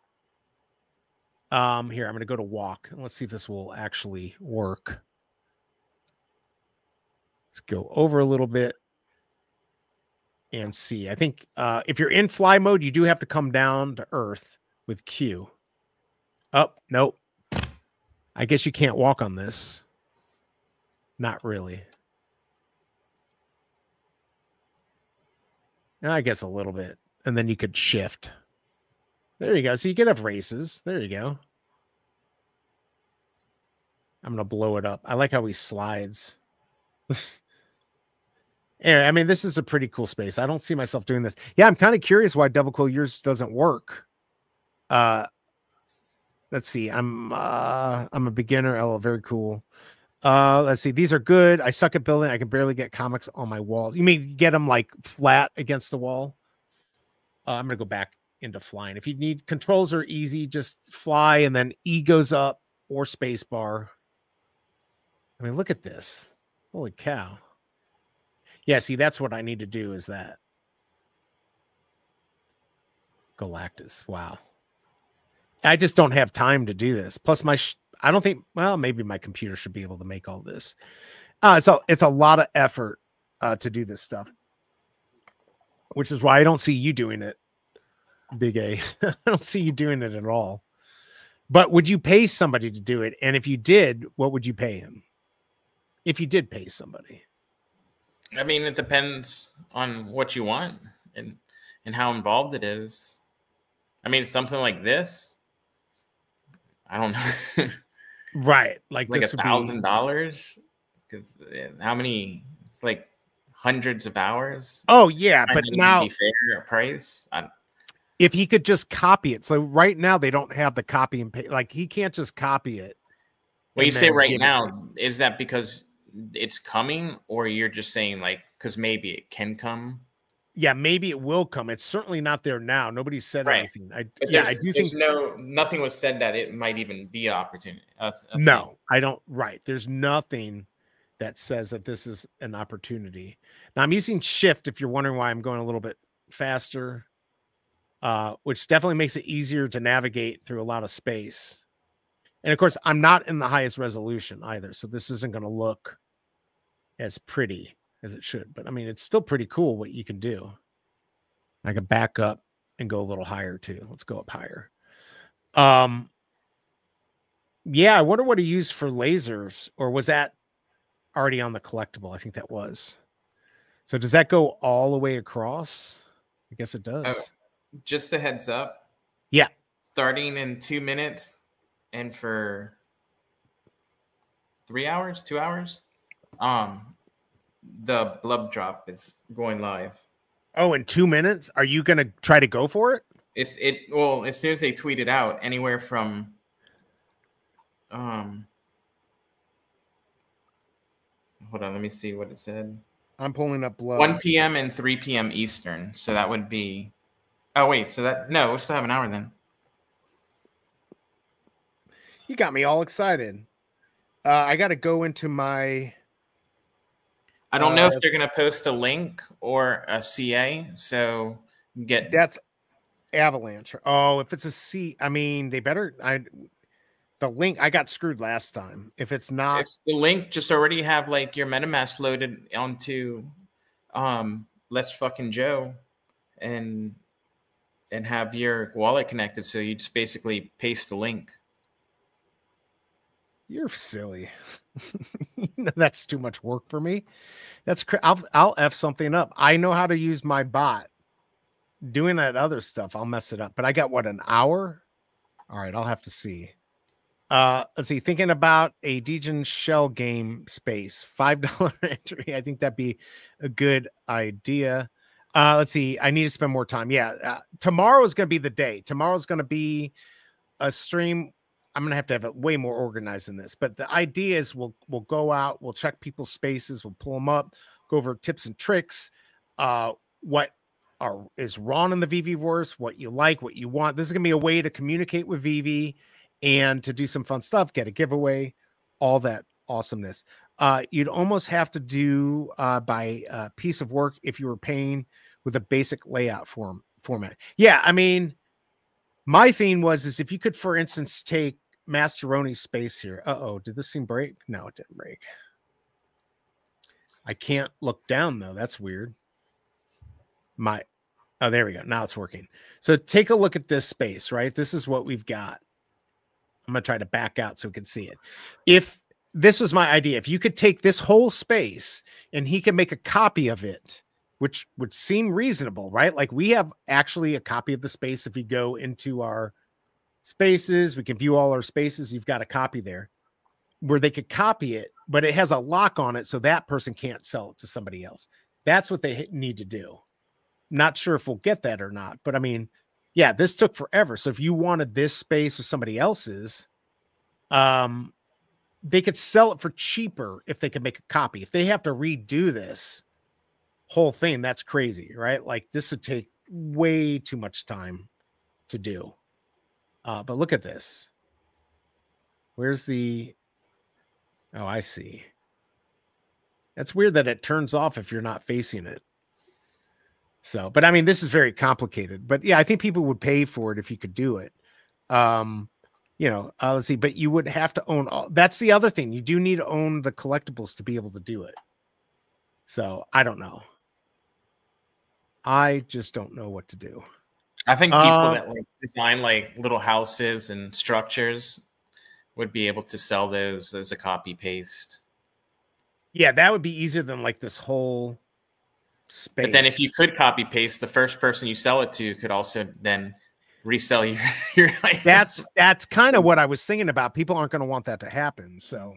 Here, I'm going to go to walk. Let's see if this will actually work. Let's go over a little bit and see. I think if you're in fly mode, you do have to come down to earth with Q. Oh, nope. I guess you can't walk on this. Not really. I guess a little bit. And then you could shift. There you go. So you could have races. There you go. I'm going to blow it up. I like how he slides. Yeah, I mean, this is a pretty cool space. I don't see myself doing this. Yeah, I'm kind of curious why Double Cool yours doesn't work. Let's see. I'm a beginner. Oh, very cool. Let's see. These are good. I suck at building. I can barely get comics on my wall. You mean get them like flat against the wall? I'm gonna go back into flying. If you need, controls are easy. Just fly and then E goes up or space bar. I mean, look at this. Holy cow. Yeah, see, that's what I need to do is that. Galactus. Wow. I just don't have time to do this. Plus I don't think, well, maybe my computer should be able to make all this. It's a lot of effort to do this stuff, which is why I don't see you doing it, BigA. I don't see you doing it at all. But would you pay somebody to do it? And if you did, what would you pay him? If you did pay somebody. I mean, it depends on what you want and how involved it is. I mean, something like this, I don't know. Right. Like $1,000? Because how many? It's like hundreds of hours. Oh, yeah. But now, to be fair price. If he could just copy it. So right now they don't have the copy and pay. Like he can't just copy it. Well, you say right now, is that because it's coming, or you're just saying like because maybe it can come? Yeah, maybe it will come. It's certainly not there now. Nobody said anything. I do think nothing was said that it might even be an opportunity. No, I don't. Right. There's nothing that says that this is an opportunity. Now I'm using shift. If you're wondering why I'm going a little bit faster, which definitely makes it easier to navigate through a lot of space. And of course, I'm not in the highest resolution either. So this isn't going to look as pretty. as it should. But I mean, it's still pretty cool what you can do. I can back up and go a little higher too. Let's go up higher. Yeah, I wonder what he used for lasers, or was that already on the collectible? I think that was. So does that go all the way across? I guess it does. Oh, just a heads up. Yeah. Starting in 2 minutes and for 3 hours, 2 hours, the blub drop is going live. Oh, in 2 minutes? Are you going to try to go for it? Well, as soon as they tweet it out, anywhere from hold on, let me see what it said. I'm pulling up blub. 1 p.m. and 3 p.m. Eastern. So that would be, oh wait, so that, no, we'll still have an hour then. You got me all excited. I got to go into my. I don't know if they're going to post a link or a CA. So get. That's Avalanche. Oh, if it's a C, I mean, they better. The link, I got screwed last time. If it's not. If the link, just already have like your MetaMask loaded onto Let's Fucking Joe and have your wallet connected. So you just basically paste the link. You're silly. That's too much work for me. I'll F something up. I know how to use my bot. Doing that other stuff, I'll mess it up. But I got what, an hour? All right, I'll have to see. Let's see. Thinking about a Degen shell game space, $5 entry. I think that'd be a good idea. Let's see. I need to spend more time. Yeah, tomorrow is going to be the day. Tomorrow's going to be a stream. I'm going to have it way more organized than this. But the idea is we'll go out, we'll check people's spaces, we'll pull them up, go over tips and tricks, what is wrong in the VeveVerse, what you like, what you want. This is going to be a way to communicate with Veve and to do some fun stuff, get a giveaway, all that awesomeness. You'd almost have to do by a piece of work if you were paying with a basic layout format. Yeah, I mean, my thing is if you could, for instance, take Masteroni's space here. Uh-oh, did this thing break? No, it didn't break. I can't look down, though. That's weird. Oh, there we go. Now it's working. So take a look at this space, right? This is what we've got. I'm going to try to back out so we can see it. If this was my idea, if you could take this whole space and he could make a copy of it, which would seem reasonable, right? Like we have actually a copy of the space. If we go into our spaces, we can view all our spaces. You've got a copy there where they could copy it, but it has a lock on it. So that person can't sell it to somebody else. That's what they need to do. Not sure if we'll get that or not, but I mean, yeah, this took forever. So if you wanted this space or somebody else's, they could sell it for cheaper if they could make a copy. If they have to redo this whole thing, that's crazy, right? Like this would take way too much time to do. But look at this. Where's the... Oh, I see. That's weird that it turns off if you're not facing it. So, but I mean, this is very complicated. But yeah, I think people would pay for it if you could do it. You know, let's see. But you would have to own all... That's the other thing. You do need to own the collectibles to be able to do it. So I don't know. I just don't know what to do. I think people that like design like little houses and structures would be able to sell those as a copy paste. Yeah, that would be easier than like this whole space. But then if you could copy paste, the first person you sell it to could also then resell your like, that's kind of what I was thinking about. People aren't going to want that to happen. So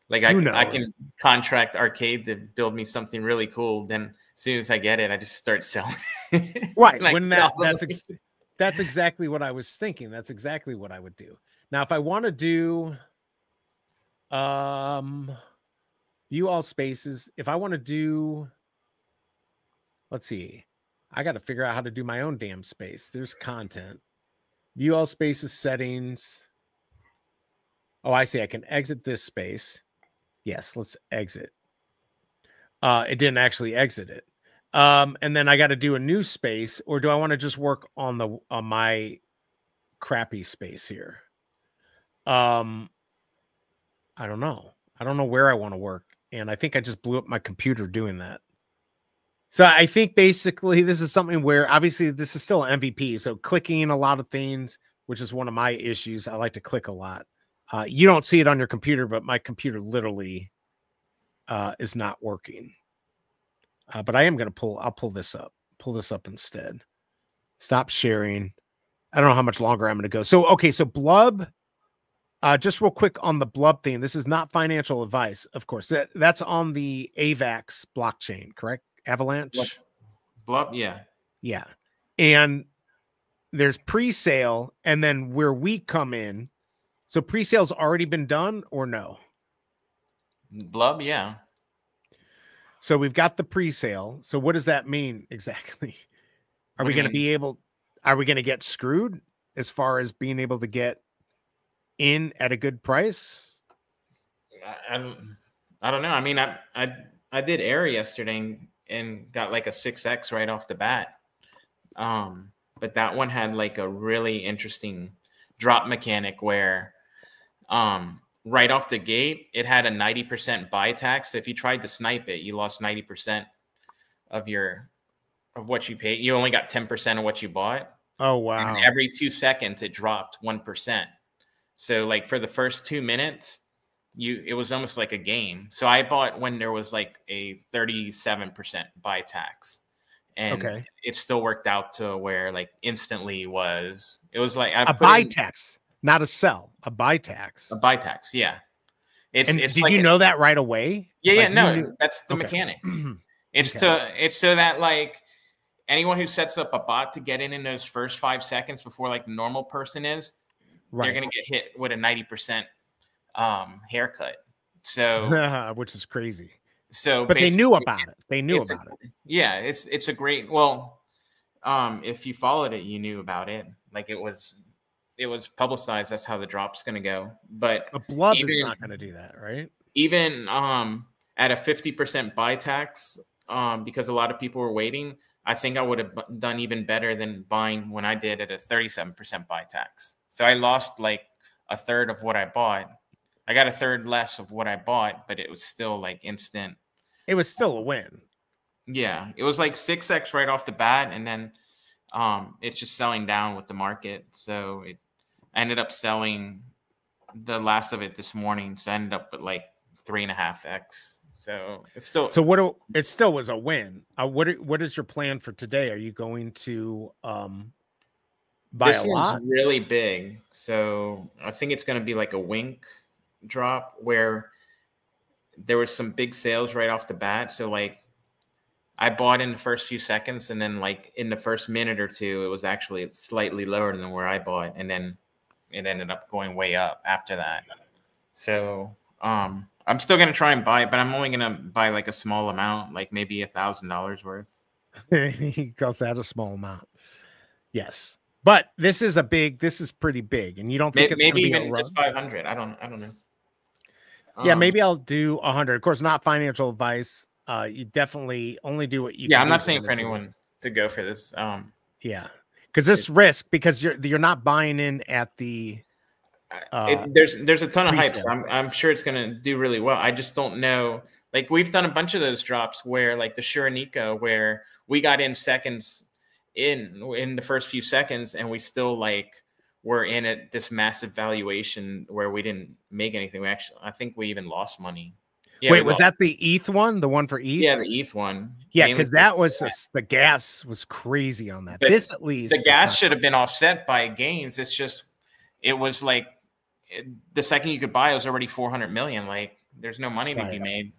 like I can contract Arcade to build me something really cool. Then as soon as I get it, I just start selling. Right. When that's exactly what I was thinking. That's exactly what I would do. Now, if I want to do view all spaces, if I want to do, let's see, I got to figure out how to do my own damn space. There's content, view all spaces, settings. Oh, I see. I can exit this space. Yes, let's exit. It didn't actually exit it. And then I got to do a new space, or do I want to just work on my crappy space here? I don't know. I don't know where I want to work And I think I just blew up my computer doing that. So I think basically this is something where obviously this is still an MVP. So clicking a lot of things, which is one of my issues. I like to click a lot. You don't see it on your computer, but my computer literally is not working. But I am going to I'll pull this up instead. Stop sharing. I don't know how much longer I'm going to go. So, okay. So Blub, just real quick on the Blub thing. This is not financial advice. Of course, that's on the AVAX blockchain, correct? Avalanche. Blub. Yeah. Yeah. And there's pre-sale, and then where we come in. So pre-sale's already been done or no? Blub. Yeah. So we've got the pre-sale. So what does that mean exactly? Are we going to get screwed as far as being able to get in at a good price? I don't know. I mean, I did air yesterday and got like a 6x right off the bat. But that one had like a really interesting drop mechanic where right off the gate, it had a 90% buy tax. So if you tried to snipe it, you lost 90% of what you paid. You only got 10% of what you bought. Oh, wow. And every 2 seconds, it dropped 1%. So like for the first 2 minutes, it was almost like a game. So I bought when there was like a 37% buy tax. And it still worked out to where like instantly it was like a buy tax. Not a sell, a buy tax. A buy tax, yeah. Did you know that right away? Yeah, no, that's the mechanic. It's so that like anyone who sets up a bot to get in those first 5 seconds before like the normal person is, they're gonna get hit with a 90% haircut. So which is crazy. So but they knew about it. They knew about it. Yeah, it's a great if you followed it, you knew about it. Like it was publicized. That's how the drop's going to go. But a Blub is not going to do that, right? Even at a 50% buy tax, because a lot of people were waiting, I think I would have done even better than buying when I did at a 37% buy tax. So I lost like a third of what I bought. I got a third less of what I bought, but it was still like instant. It was still a win. Yeah, it was like 6x right off the bat, and then it's just selling down with the market. So I ended up selling the last of it this morning. So I ended up at like 3.5x. So it's still it still was a win. What is your plan for today? Are you going to buy a lot? This one's really big, so I think it's going to be like a wink drop where there was some big sales right off the bat. So like I bought in the first few seconds, and then like in the first minute or two, it was actually slightly lower than where I bought, and then it ended up going way up after that. So I'm still gonna try and buy it, but I'm only gonna buy like a small amount, like maybe $1,000 worth. He calls that a small amount. Yes, but this is pretty big, and you don't think it's maybe gonna be even just 500? I don't know. Yeah, maybe I'll do 100. Of course, not financial advice. You definitely only do what you. Yeah, I'm not saying for anyone to go for this. Yeah, because this risk, because you're not buying in at the. There's a ton of hype. So I'm sure it's gonna do really well. I just don't know. Like we've done a bunch of those drops where, like the Shuranika, where we got in seconds in the first few seconds, and we still like were in at this massive valuation where we didn't make anything. I think we even lost money. Yeah, wait, was that the ETH one? The one for ETH? Yeah, the ETH one. Yeah, because that was the gas was crazy on that. But this at least the gas should have been offset by gains. It's just it was like the second you could buy, it was already 400 million. Like there's no money to be made.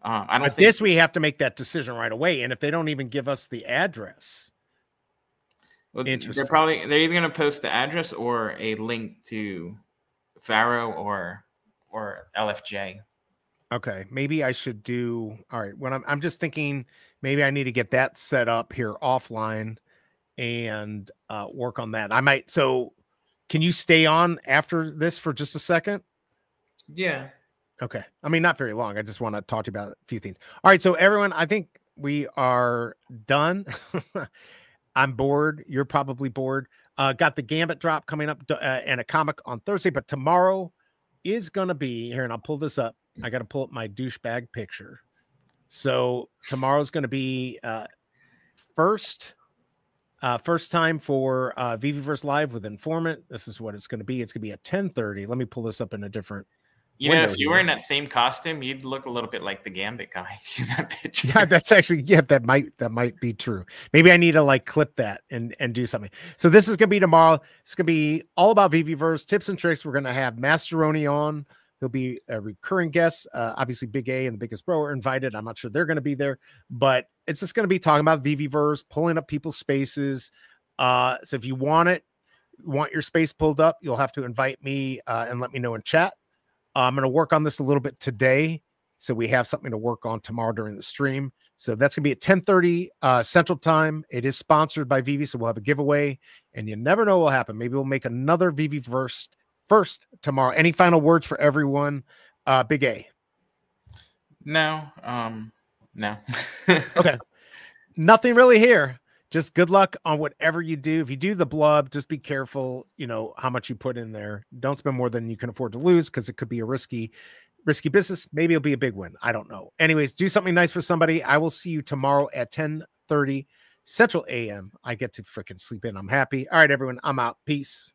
I don't. But this we have to make that decision right away, and if they don't even give us the address. Well, they're either going to post the address or a link to Faro or LFJ. Okay, maybe I should do. All right, when I'm just thinking, maybe I need to get that set up here offline and work on that. I might. So, can you stay on after this for just a second? Yeah. Okay. I mean, not very long. I just want to talk to you about a few things. All right. So, everyone, I think we are done. I'm bored. You're probably bored. Got the Gambit drop coming up and a comic on Thursday, but tomorrow is going to be here, and I'll pull this up. I got to pull up my douchebag picture. So tomorrow's going to be first time for VeveVerse Live with Informmint. This is what it's going to be. It's going to be at 10:30. Let me pull this up in a different. You know, if you were in that same costume, you'd look a little bit like the Gambit guy in that picture. Yeah, that's actually, that might be true. Maybe I need to like clip that and do something. So this is gonna be tomorrow. It's gonna be all about VeveVerse tips and tricks. We're gonna have Masteroni on. He'll be a recurring guest. Obviously, BigA and the Biggest Bro are invited. I'm not sure they're gonna be there, but it's just gonna be talking about VeveVerse, pulling up people's spaces. So if you want your space pulled up, you'll have to invite me and let me know in chat. I'm going to work on this a little bit today, so we have something to work on tomorrow during the stream. So that's going to be at 10:30 Central Time. It is sponsored by Veve, so we'll have a giveaway, and you never know what will happen. Maybe we'll make another VeveVerse first tomorrow. Any final words for everyone? Big A. No. No. Okay. Nothing really here. Just good luck on whatever you do. If you do the blub, just be careful, how much you put in there. Don't spend more than you can afford to lose, because it could be a risky business. Maybe it'll be a big win. I don't know. Anyways, do something nice for somebody. I will see you tomorrow at 10:30 Central AM. I get to freaking sleep in. I'm happy. All right, everyone. I'm out. Peace.